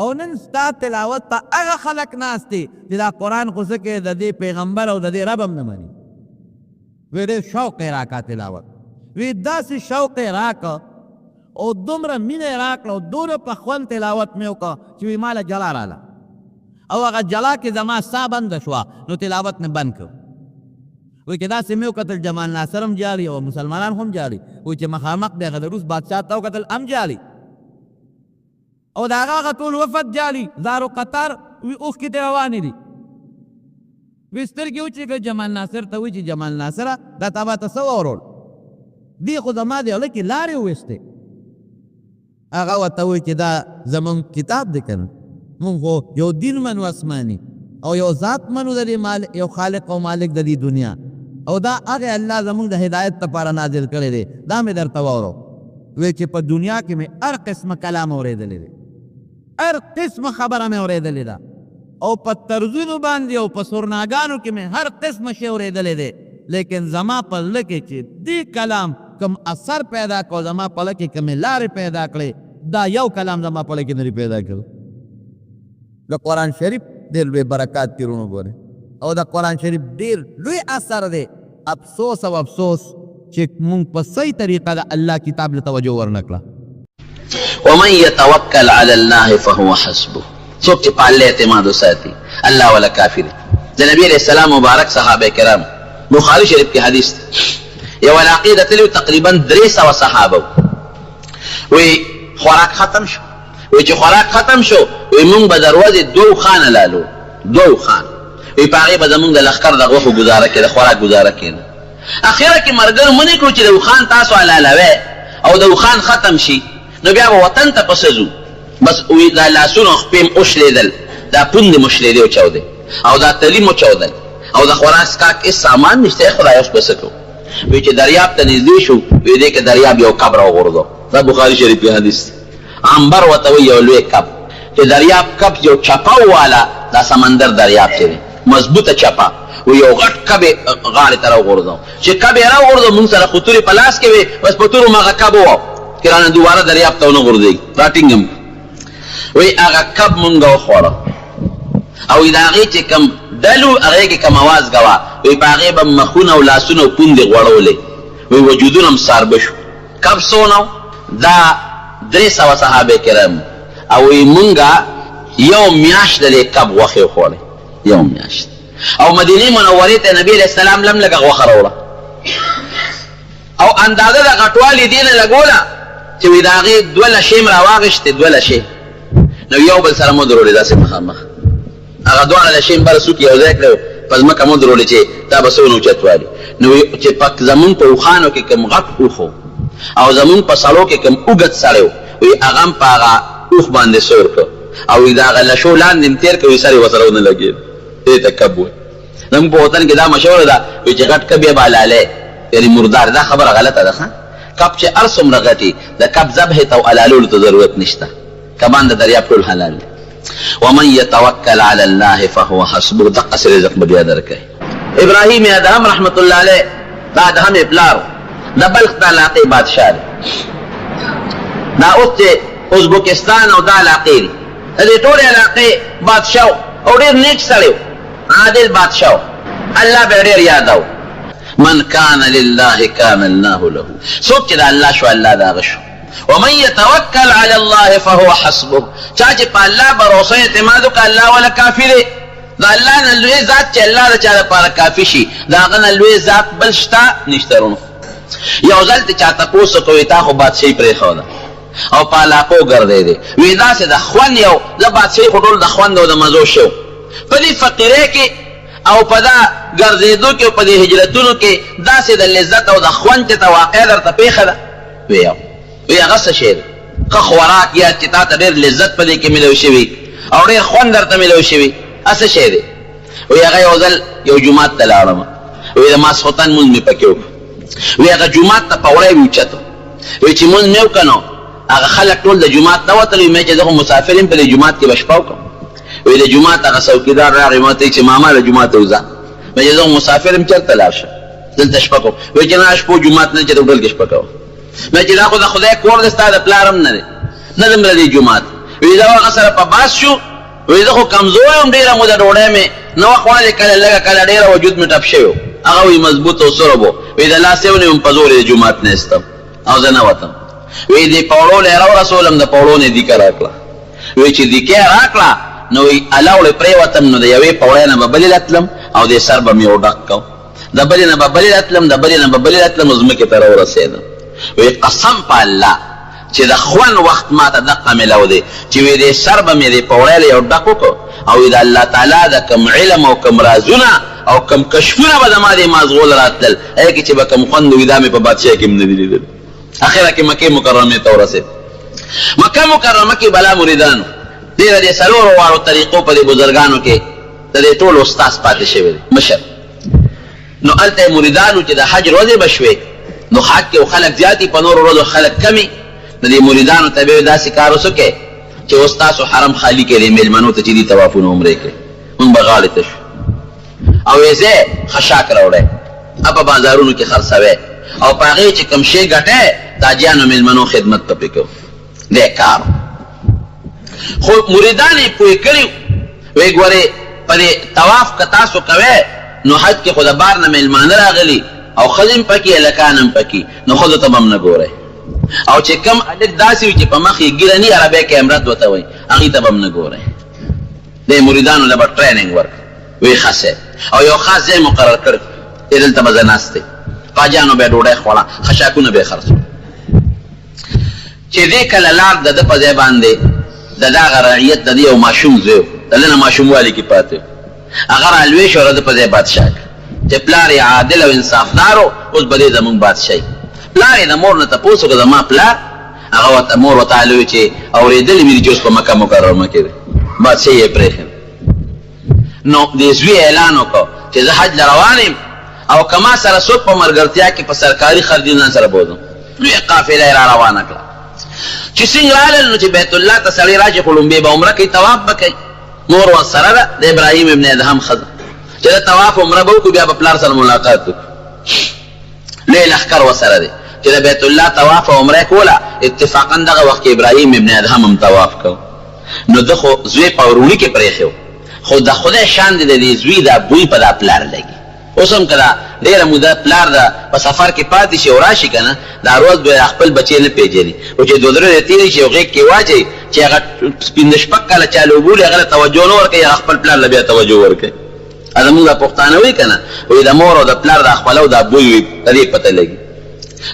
او نن ستا تلاوت ته هغه خلک ناست دي چې دا قرآن خو څه کوي د دې پیغمبر او د دې رب هم نه مني وی ډېر شوق یې راکا تلاوت وی داسې شوق یې راکا او دومره مینه یې راکړه او دومره په خوند تلاوت مې وکړه چې وی ماله جلا راله او هغه جلا کې زما ساه بنده شوه نو تلاوت مې بند کړ وی چې داسې مې وکتل جمال ناصر هم جالي او مسلمانان هم جالي وی چې مخامخ دی هغه د روس بادشاه ته وکتل هم جالي او د هغه ټول وفد جالي زارو قطار وی اوښکې ترې روانې دي وی سترګې وچېږه جمال ناصر ته وی چې جمال ناصره دا تا به ته څه واورول دی خو زما د هلکې لارې وویستې هغه ورته وی چې دا زمونږ کتاب دی که نه مونږ خو یو دین منو اسماني او یو ذات منو د دې یو خالق او مالک د دې دنیا او دا هغه الله زمونږ د هدایت لپاره نازل کړی دی دا مې درته واورو وی چې په دنیا کې مې هر قسمه کلام اورېدلی دی هر قسمه خبره مې اورېدلې ده او په طرزونو باندې او په سرناګانو کې مې هر قسمه شی اورېدلی دی لیکن زما په زړه کې چې دې کلام کم اثر پیدا کړو زما په زړه کې کومې لارې پیدا کړې دا یو کلام زما په زړه کې نه پیدا کړو د قرآن شریف ډېر لوی برکات تیرونو ګورې او د قرآن شریف ډېر لوی اثر دی افسوس او افسوس چې مونږ په صحیح طریقه د الله کتاب له توجه ورنه کړه ومن يتوکل علی الله فهو حسبه څوک چې په الله اعتماد وساتي الله ولا کافر د نبی علیہ السلام مبارک صحابه کرام بخاری شریف کې حدیث یو عقیده تلو تقریبا 300 صحابه وی خوراک ختم شو وی چې خوراک ختم شو وی مونږ به دروازې دو خانه لالو دو خان وی په هغې به زمونږ د لښکر د غوښو ګزاره کې د خوراک ګزاره کېنه اخره کې ملګرو منې کړو چې د خان تاسو حلالوئ او د خان ختم شي نو بیا به وطن ته پسه ځو بس وی دا لاسونه خپې م وشلېدل دا پوندې مو شلېدې وچاودې او دا تلي مو چاودل او د خوراک څښاک هېڅ سامان نشته خدای اوس به څه کوو وی چې دریاب ته نږدې شو وی دې کې دریاب یو کب راوغورځو دا بخاري شریف کې حدیث دی عنبر ورته وایي یو لوی کب چې دریاب کب یو چپه واله دا سمندر دریاب چې دی مضبوطه چپه و یو غټ کب یې غاړې ته راوغورځو چې کب یې راوغورځو مونږ سره خو تورې په لاس کې وې بس په تورو مغه کب وو چې رانه دوباره دریاب ته ونه غورځوي راټینګم وی هغه کب مونږ وخوړه او د هغې چې کم ډلو هغې کې کم اواز کوه وی په هغې به مخونه او لاسونه او پوندې غوړولې وی وجودونه هم ساربه شو کب څونه دا 300 صحابه کرام او وی مونږه یو میاشت د دې کب غوښې وخوړې یو میاشت او مدینې منورې ته نبي علیه السلام لم لږه غوښه راوړه او اندازه د غټوالي دې نه لګوله چې وی د هغې 2 لشې م راواغېشتې 2 لشې نو یو بل سره مو درولې داسې مخامخ هغه دواړه لشې م بره څوک یو ځای کړی په ځمکه مو درولې چې دا به څونه اوچتوالي نو چې زمونږ په اوښانو کې کوم غټ اوښ او زمونږ په سړو کې کوم اوږد سړی و وی هغه هم په هغه اوښ باندې سور کړ او وی د هغه لشو لاندې م تېر کړ وی سر یې ورسره ونه لګېد دې ته کب وایي زمونږ په وطن کې دا مشهوره ده وی چې غټ کب یې به حلالۍ یعنې مردار دا خبره غلطه ده ښه کب چې هر څومره غټي د کب ذبحې ته او حلالولو ته ضرورت نشته کبان د دریاب ټول حلال دی ومن يتوکل علی الله فهو حسبه دقسې رزق به بیا درکوي ابراهیم ادهم رحمت الله علیه دا ادهم یې پلار د بلخ د علاقې بادشاه دی دا اوس چې ازبکستان او دا علاقې دي د دې ټولې علاقې بادشاه او ډېر نیک سړی عادل بادشاه الله به ډېر یادو من کان لله کان الله له څوک چې د الله شو الله د هغه شو ومن يتوکل علی الله فهو حسبه چا چې په الله باور اعتماد وکړي الله ولا کافي دی د الله نه لوی ذات چې الله د چا لپاره کافي شي د هغه نه لوی ذات بل شته نشته رونو یو ځل ته چا تپوس وکړو تا خو بادشاهي پرېښوده او په علاقو ګرځېدې وی داسې د خوند یو زه بادشاهي خو ټول د خوند او د مزو شو په دې فقیرۍ کې او په دا ګرځېدو کې او په دې هجرتونو کې داسې د لذت او د خوند چې ته واقع درته پېښه ده وی هغه څه شی دی ښه خوراک یا چې تا ته ډېر لذت په دې کې میلاو شوي او ډېر خوند درته میلاو شوي څه شی دی وی هغه یو ځل یو جومات ته لاړم وی د ماسخوتن مونځ مې پکې وکړو وی هغه جومات ته په وړی وي اوچتو وی چې مونځ مې وکړه نو هغه خلک ټول د جومات نه وتل وی مې چې زه خو مسافر یم په دې جومات کې به شپه وکړم وی د جومات هغه څوکیدار راغی ما ته یې چې ماما له جومات ته وځه مې چې زه خو مسافر یم چېرته لاړ شه دلته شپه کوم وی چې نه شپو جومات نه چې ته هوټل کې شپه کوه مې چې دا خو د خدای کور دی ستا د پلار هم نه دی نه ځم له دې جومات وی زه هغه سره په باس شو وی زه خو کمزوری یم ډېره موده ډوډۍ مې نه وه خوړلې کله لږه کله ډېره وجود مې ټپ شوی هغه وی مضبوط او سربو وی د لاس یو نیم په زور د جمعات نه استم او زه نه وتم وی دې پوړو له رسولم د پوړو نه دي راکړه وی چې دې کې راکړه نو وی الاوله پرې وتم نو د یوې پوړې نه ببل لتلم او د سر به مې وډک کو د بلې نه ببل لتلم د بلې نه ببل لتلم زمکه تر ورسېدم وی قسم په الله چې د خوان وخت ما ته دقه ملو دی چې وی دې سر به مې دې پوړې له وډک کو او د الله تعالی د کم علم او کم رازونه او کم کشفونه به د ما دې مازغول راتلل هغه چې به کم خوند وي دا مې په بادشاه کې نه دی لیدل اخره کې مکه مکرمه ته ورسېد مکه مکرمه کې بلا مریدانو ډېر دې سلور وارو طریقو په دې بزرګانو کې د دې ټول استاد پاتې شوی دی مشر نو الته مریدانو چې د حج ورځې بشوي نو حج کې خلک زیاتی په نور ورځو خلک کمی د دې مریدانو ته به داسې کار وسکه چې استاد حرم خالی کړي میلمنو ته چې دي طوافونه عمره کوي مونږ بغاړه ته او یې خشاک راوړې اپا بازارونو کې خرڅوي او پاغه چې کم شي ګټه تاجانو میلمنو خدمت پکې کو دې کار خو مریدان یې پوي کړی وی ګوره په طواف کتا سو کوي نو حج کې خدا بار نه میلمان راغلي او خزم پکې لکانم پکې نو خود ته بم نه ګوره او چې کم الک داسې چې په مخ یې ګرنی عربی کې امرت وته وي هغه ته بم نه ګوره د مریدانو لپاره ټریننګ ورک وی خاصه او یو خاص ځای مقرر کړ دلته مزناسته قاجانو به ډوډۍ خوړه خشاکونه به خرڅ چې دې کله لار د په ځای باندې د دغه رعیت د یو ماشوم زو دلته ماشوم والی کې پاتې اگر الوی شو د په ځای بادشاہ چې پلار عادل او انصافدارو اوس بده زمون بادشاہ پلار د مور نه تاسو که زما پلار هغه وت مور وتعالى چې اوریدل مې جوړ په مکه مکرمه کې بادشاہ یې پرېخ نو دې زوی اعلان وکړ چې زه حج روانم او کما سره څوک په مرګرتیا کې په سرکاري خرجونه سره بوزم لوی قافله را روانه کړه چې څنګه رالل نو چې بیت الله ته سړی راځي کولمبه به عمره کوي طواف وکړي مور ورسره ده د ابراهیم ابن ادهم خزه چې د طواف عمره به وکړي بیا په پلار سره ملاقات وکړي لیل اخکر ورسره ده چې د بیت الله طواف او عمره کوله اتفاقا دغه وخت ابراهیم ابن ادهم هم طواف کو نو د خو زوی په ورونی کې پرېخو خو د خدای شان دې زوی دا بوی په دا پلار لګي اوس هم کله ډېره موده پلار دا په سفر کې پاتې شي او راشي که نه دا روز به خپل بچی نه پېژني او چې دو درې تېرې شي او غېږ کې واچوي چې هغه پنځه شپږ کاله چا لوبولي هغه له توجه نه ورکوي هغه خپل پلار له بیا توجه ورکوي زمونږ دا پښتانه وایي که نه وایي د مور او د پلار دا خپلو دا بوی وي د دې پته لګي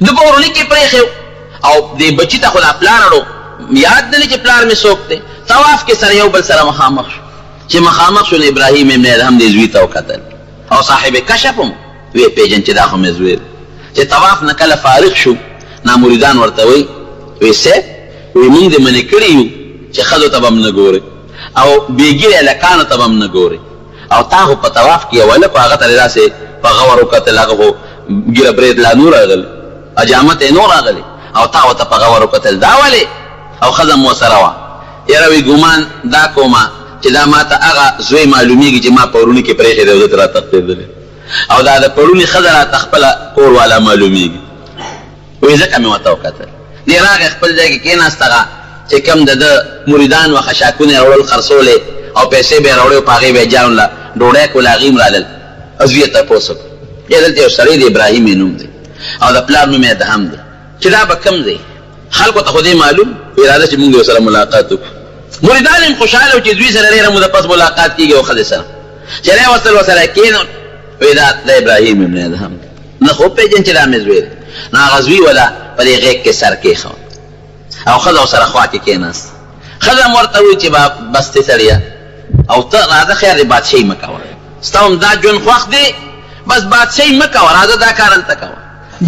د په وروني کې پرېښی او دې بچي ته خو دا پلار اړو یاد نه لري چې پلار مې څوک دی طواف کې سره یو بل سره مخامخ شو چې مخامخ شو ابراهیم ابن ادهم دې زوی ته وکتل او صاحب کشف هم وی پیجن چې دا خو مې زوی چې طواف نه کله فارغ شو نا مریدان ورته وی څه وی مونږ دې منې کړي یو چې ښځو ته به هم نه ګورې او بېګیرې هلکانو ته به هم نه ګورې او تا خو په طواف کې یو هلک هغه ته داسې په غور وکتل هغه خو ګیره برید لا نور راغلی اجامت یې نور راغلی او تا ورته په غور وکتل دا ولې او ښځه مو ورسره وه یاره وی ګمان دا کومه چې دا ما ته هغه زوی معلومیږي چې ما په وروني کې پرېښی دی او زه ته راتښتېدلی او دا د پړوني ښځه راته خپله کور والا معلومیږي وایي ځکه مې ورته وکتل دې راغی خپل ځای کې کېناست هغه چې کوم د ده مریدان و خشاکونه یې راوړل خرڅولې او پیسې به یې راوړې په هغې به یې جانله ډوډۍ کول هغې هم رالل زوی یې تپوس وکړ یا دلته یو سړی د ابراهیم یې نوم دی او د پلار نوم یې ادهم دی چې دا به کوم دی خلکو ته خو دې معلوم اراده چې مونږ یې سره ملاقات وکړو مریدان هم خوشحاله و چې زوی سره ډېره موده پس ملاقات کېږي او ښځې سره چې راوستل ورسره کېنول وایي دا د ابراهیم ابن ادهم نه خو پېژن چې دا مې زوی دی نو هغه زوی وله په دې غېږ کې سر کېښود او ښځه ورسره خوا کې کېناست ښځه هم ورته وایي چې بس دی سړیه او ته راځه خیر دی بادشاهي مه کوه ستا هم دا ژوند خوښ دی بس بادشاهي مه کوه راځه دا کار هلته کوه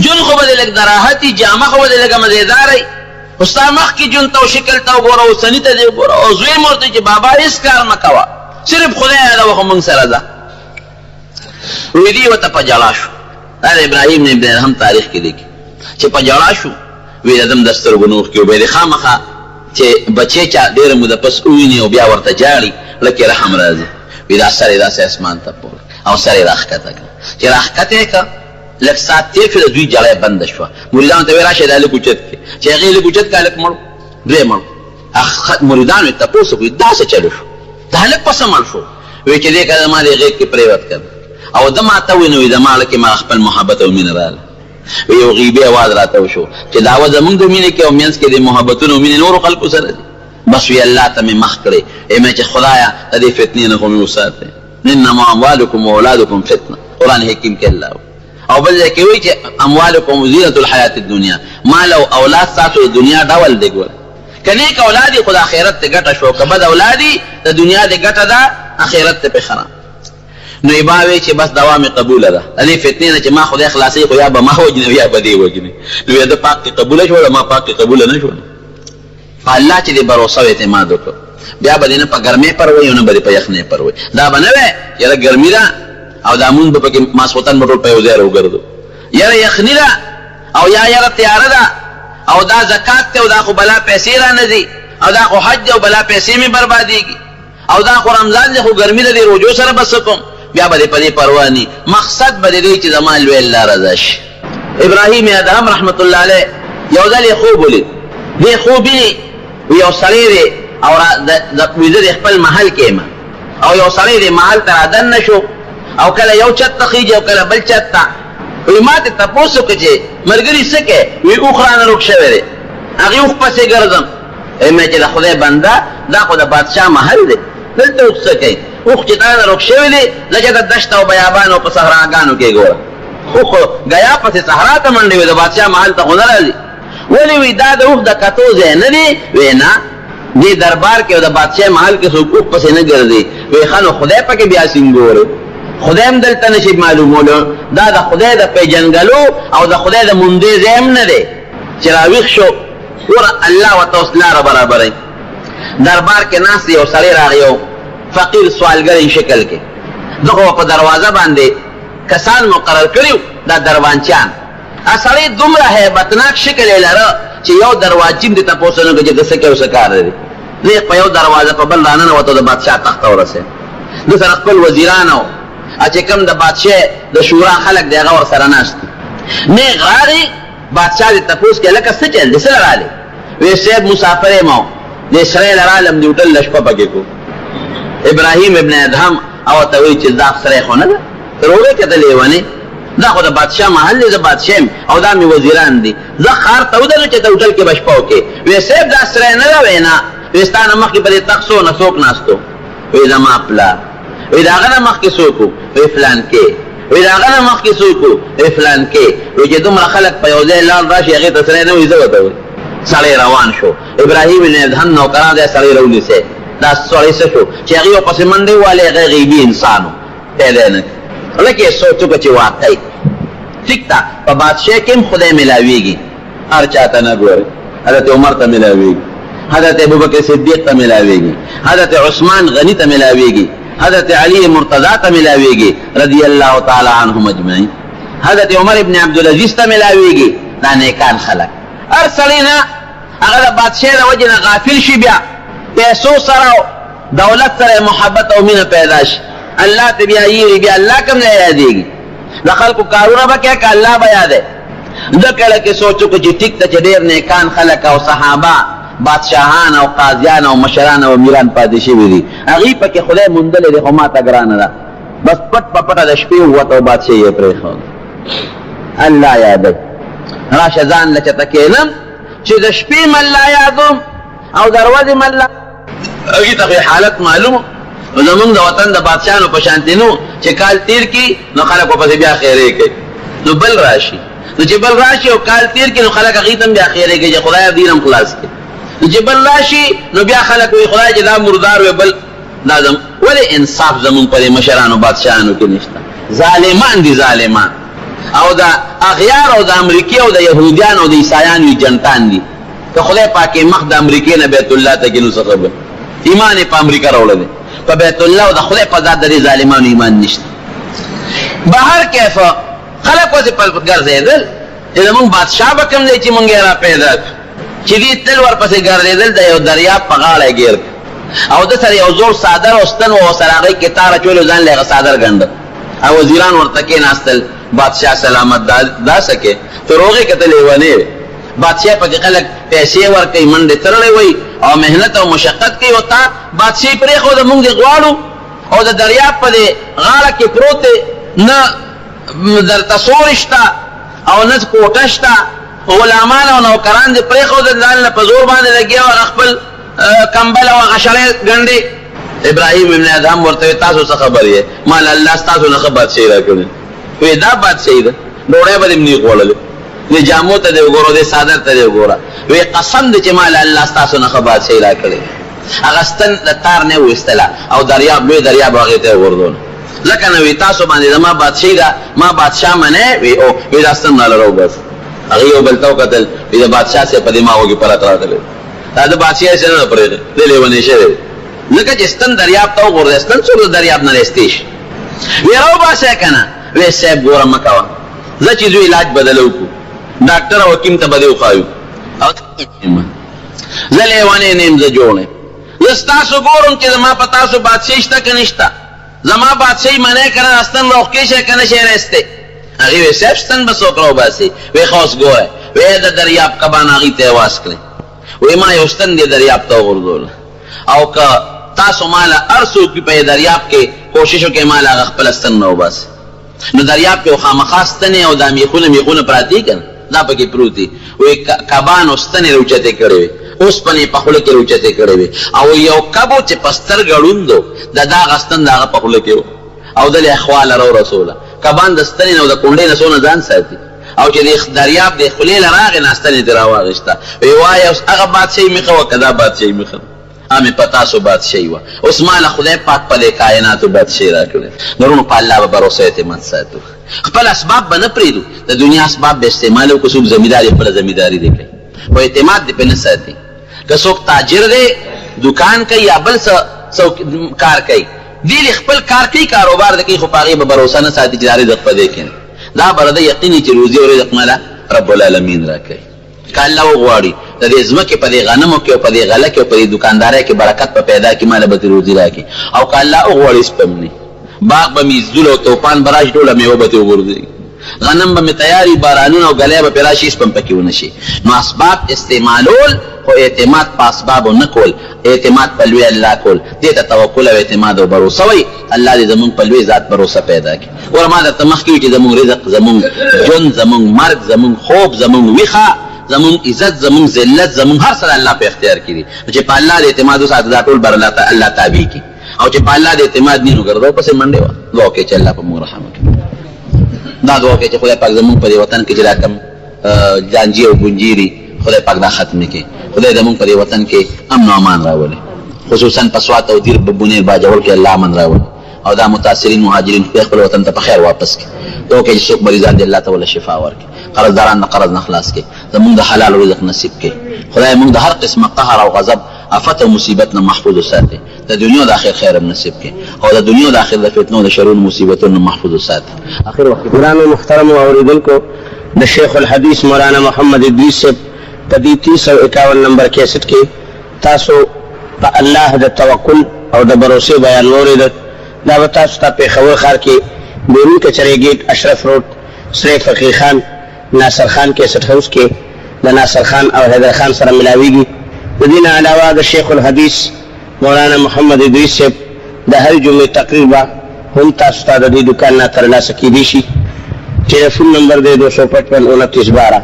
ژوند خو به دې لږ د راحتي جامه خو به دې لږه مزېداره خو ستا مخکې ژوند ته او شکل ته وګوره اوسني ته دې وګوره او زوی م ورته چې بابا هېڅ کار مه کوه صرف خدای یادوه خو موږ سره ځه وی دې ورته په ژړا شو دا د ابراهیم ابن ادهم تاریخ کې لیکي چې په ژړا شو وی د دم د سترګو نه اوښکې وبهیدې خامخا چې بچی چا ډېره موده پس وویني او بیا ورته جاړي لکې رحم راځي وی دا سر یې داسې اسمان ته پورې او سر یې راښکته کړه چې راښکته یې کړه لږ ساعت تېر شو د دوی جړی بنده شوه مریدانو ته ویې راشئ دا لږ اوچت کړې چې هغې لږ اوچت کړه هلک مړ دوی مړ مریدانو یې تپوس وکړي دا څه چلو شو د هلک په څه مړ شو وایي چې دې که زما دې غېږ کې پرېوت کړه او د ما ته وینو د مال کې ما خپل محبت او مینه رااله یو غیبي आवाज راته وشو چې داوا زمونږ د مینې کې او مینس کې د محبتونو او مینې نور خلکو سره دي بس وی الله ته مې مخ کړې ایمه چې خدایا د دې فتنې نه خو مې وساته انما اموالکم واولادکم فتنه قران حکیم کې الله او بل ځکه وی چې اموالکم زینت الحیات الدنیا مال او اولاد تاسو د دنیا ډول دی ګور کني ک اولادی خدای آخرت ته ګټه شو کبد اولادی د دنیا د ګټه ده آخرت ته په خراب نو ایباوی چې بس دوام قبول ده دې فتنې نه چې ما خدای خلاصي خو یا به ما وجنه یا به دی وجنه نو دا پاک قبول شو ما پاک قبول نه شو الله چې دې باور او اعتماد وکړو بیا به نه په ګرمه پر وای نه به په یخنه پر وای دا بنوي یره ګرمي ده او دا مونږ به کې ماسوتن مټول په وځای وګرځو یره یخنی ده او یا یره تیار ده او دا زکات ته او دا خو بلا پیسې را نه دي او دا خو حج او بلا پیسې می برباديږي او دا خو رمضان له خو ګرمي ده روزو سره بس کوم بیا به په دې پروا نه مقصد به دې چې زمان وی الله رضا شي ابراهیم ادم رحمت الله علیه یو ځل خوب ولید دې خوبي یو سړی او د ویزه خپل محل کې ما او یو سړی دې محل ته راځن نشو او کله یو چت تخیج او کله بل چت تا وی ماته تاسو کې چې مرګري سکه وی اوخران روک شوی دی هغه اوخ پسې ګرځم ایمه چې د خدای بنده دا خو د بادشاہ محل دی دلته وسکه اوخ چې دا روک شوی دی لکه د دشت او بیابان او په صحراګانو کې ګوره خو غیا پسې صحرا ته منډي د بادشاہ محل ته خو نه راځي ولی وی دا د اوخ د کتو ځای نه دی وینا دې دربار کې د بادشاہ محل کې څوک اوخ پسې نه ګرځي وی خانو خدای پکې بیا سنگور خدای هم دلته نشي معلومولو دا د خدای د پیجنګلو او د خدای د مونږ زم نه دی چې راويخ شو ور الله وتعالى برابرې دربار کې ناس یو سړی راغیو فقیر سوالګر شکل کې دغه په دروازه باندې کسان مقرر کړیو دا دروانچان اصلي دومره hebatnak شکل لره چې یو دروازې دې تاسو نه کې د څه کې وسکار دي نه په یو دروازه په بل رانه وته د بادشاہ تخت ورسه د سره خپل وزیرانو چې کوم د بادشاہ د شورا خلک دغه ور سره ناشته نه غاري بادشاہ دې تاسو کې لکه څه چل دي سره رااله وې سیب مسافر مو دې سره لرالم دی وټل لشپه پکې کو ابراهیم ابن ادهم او توي چې دا سره خونه ده روغه کته لیوانه دا خو د بادشاہ محل د بادشاہ او دا می وزیران دي زه خار ته ودل چې توټل کې بشپاو کې وې سیب دا سره نه وینا وستانه مخ کې په تخصو نه څوک ناستو وې دا ما پلا وې دا غنه مخ کې څوک وې فلان کې وې دا غنه مخ کې څوک وې فلان کې وې چې دومره خلک په یو ځای لاړ راشي هغه ته سره نه وې زوته سړی روان شو ابراهیم بن ادهم نو کرا دې سړی رولې سه دا سړی څه شو چې هغه په سمندې والے غیبی انسانو پیدا نه لکه سوچو چې واقعي ٹھیک تا په بادشاہ کې خدای ملاويږي هر چاته نه ګوري حضرت عمر ته ملاويږي حضرت ابوبکر صدیق ته ملاويږي حضرت عثمان غنی ته ملاويږي حضرت علی مرتضی ته ملاويږي رضی الله تعالی عنهم اجمعین حضرت عمر ابن عبد العزيز ته ملاويږي دا نیکان خلق هر سړینا هغه بادشاہ د وجه نه غافل شي بیا پیسو سره دولت سره محبت او مینه پیدا شي الله ته بیا یې بیا الله کوم نه یادېږي د خلکو کارونه به کې الله به یادې د کله کې سوچو چې ټیک ته ډېر نیکان خلک او صحابه بادشاہان او قاضیان او مشران او امیران پاتې شوي دي هغه پکې خدای مونډلې د خو ماته ګرانه ده بس پټ پټه د شپې وته بادشاہ یې پرې خو الله یادې راشه ځان لچ تکینم چې د شپې مل یادوم او دروازه مل هغه ته حالت معلومه زمونږ د وطن د بادشاہانو په شانتي نو چې کال تیر کی نو خلک په بیا خیره کوي نو بل راشي نو چې بل راشي او کال تیر کی نو خلک غیتم بیا خیره کوي چې خدای دینم خلاص کړي نو چې بل راشي نو بیا خلک وي خدای چې دا مردار وي بل لازم ولې انصاف زمون په مشرانو بادشاہانو کې نشته ظالمان دي ظالمان او دا اغیار او د امریکای او د يهوديان او د عیسایانو جنتان دي که خدای پاکي مخ د امریکای نه بیت الله ته کې نو څه ایمان په امریکا راوړل په بیت الله او د خدای په ذات د ظالمانو ایمان نشته بهر کیف خلق وځي په ګرځیدل چې موږ بادشاہ به کوم دی چې موږ را پیدا چې دې تل ورپسې ګرځیدل د یو دریاب په غاړه ګیر او د سره یو زور صادر او ستن او سره هغه کې تار چول ځان له صادر ګند او وزیران ورته کې ناستل بادشاہ سلامت دا سکے فروغه کته لیوانه بادشاہ په خلک پیسې ورکې منډه ترلې وای او مهنت او مشقت کوي وتا بادشاہ پرې خو د موږ غواړو او د دریاب په غاړه کې پروت نه درته سور شته او نه کوټه شته، غلامان او نوکران دې پرېښودل، ځان له په زور باندې لګیا او خپل کمبل او غشړې ګنډې. ابراهیم ابن ادهم ورته تاسو څه خبر یې؟ مال الله ستاسو نه ښه بادشاهي راکړې. وایي دا بادشاهي ده، ډوډۍ به دې هم نه خوړلې، دې جامو ته دې وګوره، دې څادر ته دې وګوره. وایي قسم دې چې مال الله ستاسو نه ښه بادشاهي راکړې. هغه ستن د تار نه ویستله او دریاب لوی دریاب هغې ته یې وغورځول. ځکه نه وي تاسو باندې زما بادشاهي ده، ما بادشاه منې؟ وي او وي دا ستن راله راوباس. هغې یو بل ته وکتل، وي د بادشاه صاحب په دماغو کې پلک راغلی، دا د بادشاهۍ څه نه پرېږدي، دی لیونی شوی دی. ځکه چې ستن دریاب ته وغورځي، ستن څوک د دریاب نه رایستی شي. وی راوباسئ که نه؟ وی صاحب ګوره مه کوه، زه چې ځو علاج بدله وکړو، ډاکټر او حکیم ته به دې وښایو. زه لیونی نه یم، زه جوړ یم. زه ستاسو ګورم چې زما په تاسو بادشاهي شته که نشته، زما بادشاهي منې که نه، ستن راوښکې شئ که نه شئ رایستی. هغې وی صاحب ستن به څوک راوباسي؟ وی ښه اوس ګوره، وی د دریاب کبان هغې ته یې واس کړئ. وی ما یو ستن دې دریاب ته وغورځوله، او که تاسو ماله هر څوک په دریاب کې کوشش وکړئ ماله هغه خپله ستن راوباسي. نو دریاب کې خامخا ستنې او دا میخونه پراته که نه، دا پکې پروت دي. وایي کبانو ستنې راوچتې کړې وې، اوسپنې په خوله کې راوچتې کړې وې، او یو کب و چې په سترګه ړوند و، د دا هغه ستن د هغه په خوله کې و، او دلې اخواله راورسوله. کبان د ستنې نه او د کونډۍ نه څونه ځان ساتي، او چې د دریاب د خولې نه راغې نه ستنې ترې راواغېسته. وایي وایه اوس هغه بادشاهي مې ښه وه که دا بادشاهي مې ښه؟ مې په تاسو بادشاهي وه، اوس ما له خدای پاک په دې کائناتو بادشاهي راکړې. نورونو په الله به بروسه اعتماد ساتو، خپل اسباب به نه پرېږدو، د دنیا اسباب به استعمالو. که څوک زمیندار خپله زمینداري دې کوي، خو اعتماد دې پرې نه ساتي. که څوک تاجر دی، دکان کوي یا بل څه کار کوي، دې خپل کار کوي، کاروبار دې کوي، خو په هغې به بروسه نه ساتي چې دا رزق په دې کې دا به د یقیني چې روزي او رزق ماله رب العالمین راکوي. که الله وغواړي د دې ځمکې په دې غنمو کې او په دې غله کې او په دې دوکاندارۍ کې برکت په پیدا کړي، ماله به ترې روزي راکړي. او که الله وغواړي سپمني، باغ به مې زدول او توپان به راشي، ټوله میوه به ترې وغورځېږي، غنم به مې تیاري، بارانونه او ګلی به پرې راشي، سپم پکې ونه شي. نو اسباب استعمالول، خو اعتماد په اسبابو نه کول، اعتماد په لوی الله کول، دې ته توکل او اعتماد او بروسه وایي. الله دې زمونږ په لوی ذات بروسه پیدا کړي. ګوره ما درته مخکې وي چې زمونږ رزق، زمونږ ژوند، زمونږ مرګ، زمونږ خوب، زمونږ ویښه، زمونږ عزت، زمونږ ذلت، زمونږ هر څه الله په اختیار کې دي. چې په الله د اعتماد وساتو، دا ټول بر الله تابع کړي. او چې په الله د اعتماد نه وګرځو، پسې منډې وه. دعا وکړئ چې الله په موږ رحم وکړي. دا دعا وکړئ چې خدای پاک زمونږ په دې وطن کې چې دا کوم جانجي او ګونجي دي، خدای پاک دا ختم کړي. خدای زمونږ په دې وطن کې امن او امان راولي، خصوصا په سوات او دیر بونیر باجوړ کې الله امن راولي، او دا متاثرین مهاجرین خپل وطن ته په خیر واپس کړي. دعا وکړئ چې څوک مریضان دي الله تعالی شفا ورکړي، قرضداران د قرض نه خلاص کړي، زمونږ د حلال رزق نصیب کړي. خدای موږ د هر قسمه قهر او غضب، آفت او مصیبت نه محفوظ وساتي، د دنیا او د آخرت خیر نصیب کړي، او د دنیا او د آخرت د فتنو د شرونو مصیبتونو نه محفوظ وساتي. اخر وخت ګرانو محترم اوریدونکو، د شیخ الحدیث مولانا محمد ادریس صاحب په دې 351 نمبر کیسټ کې تاسو په الله د توکل او د بروسې بیان واورېدل. دا به تاسو ته پېښور ښار کې بیرون کچرې ګیټ اشرف روډ سره فقیر خان ناصر خان کیسټ هاوس کې د ناصر خان او حیدر خان سره ملاویږي. د دې نه علاوه د شیخ الحدیث مولانا محمد ادریس صاحب د هر جمعې تقریر به هم تاسو ته د دې دکان نه ترلاسه کیدی شي. ټلیفون نمبر دی 255 29 12.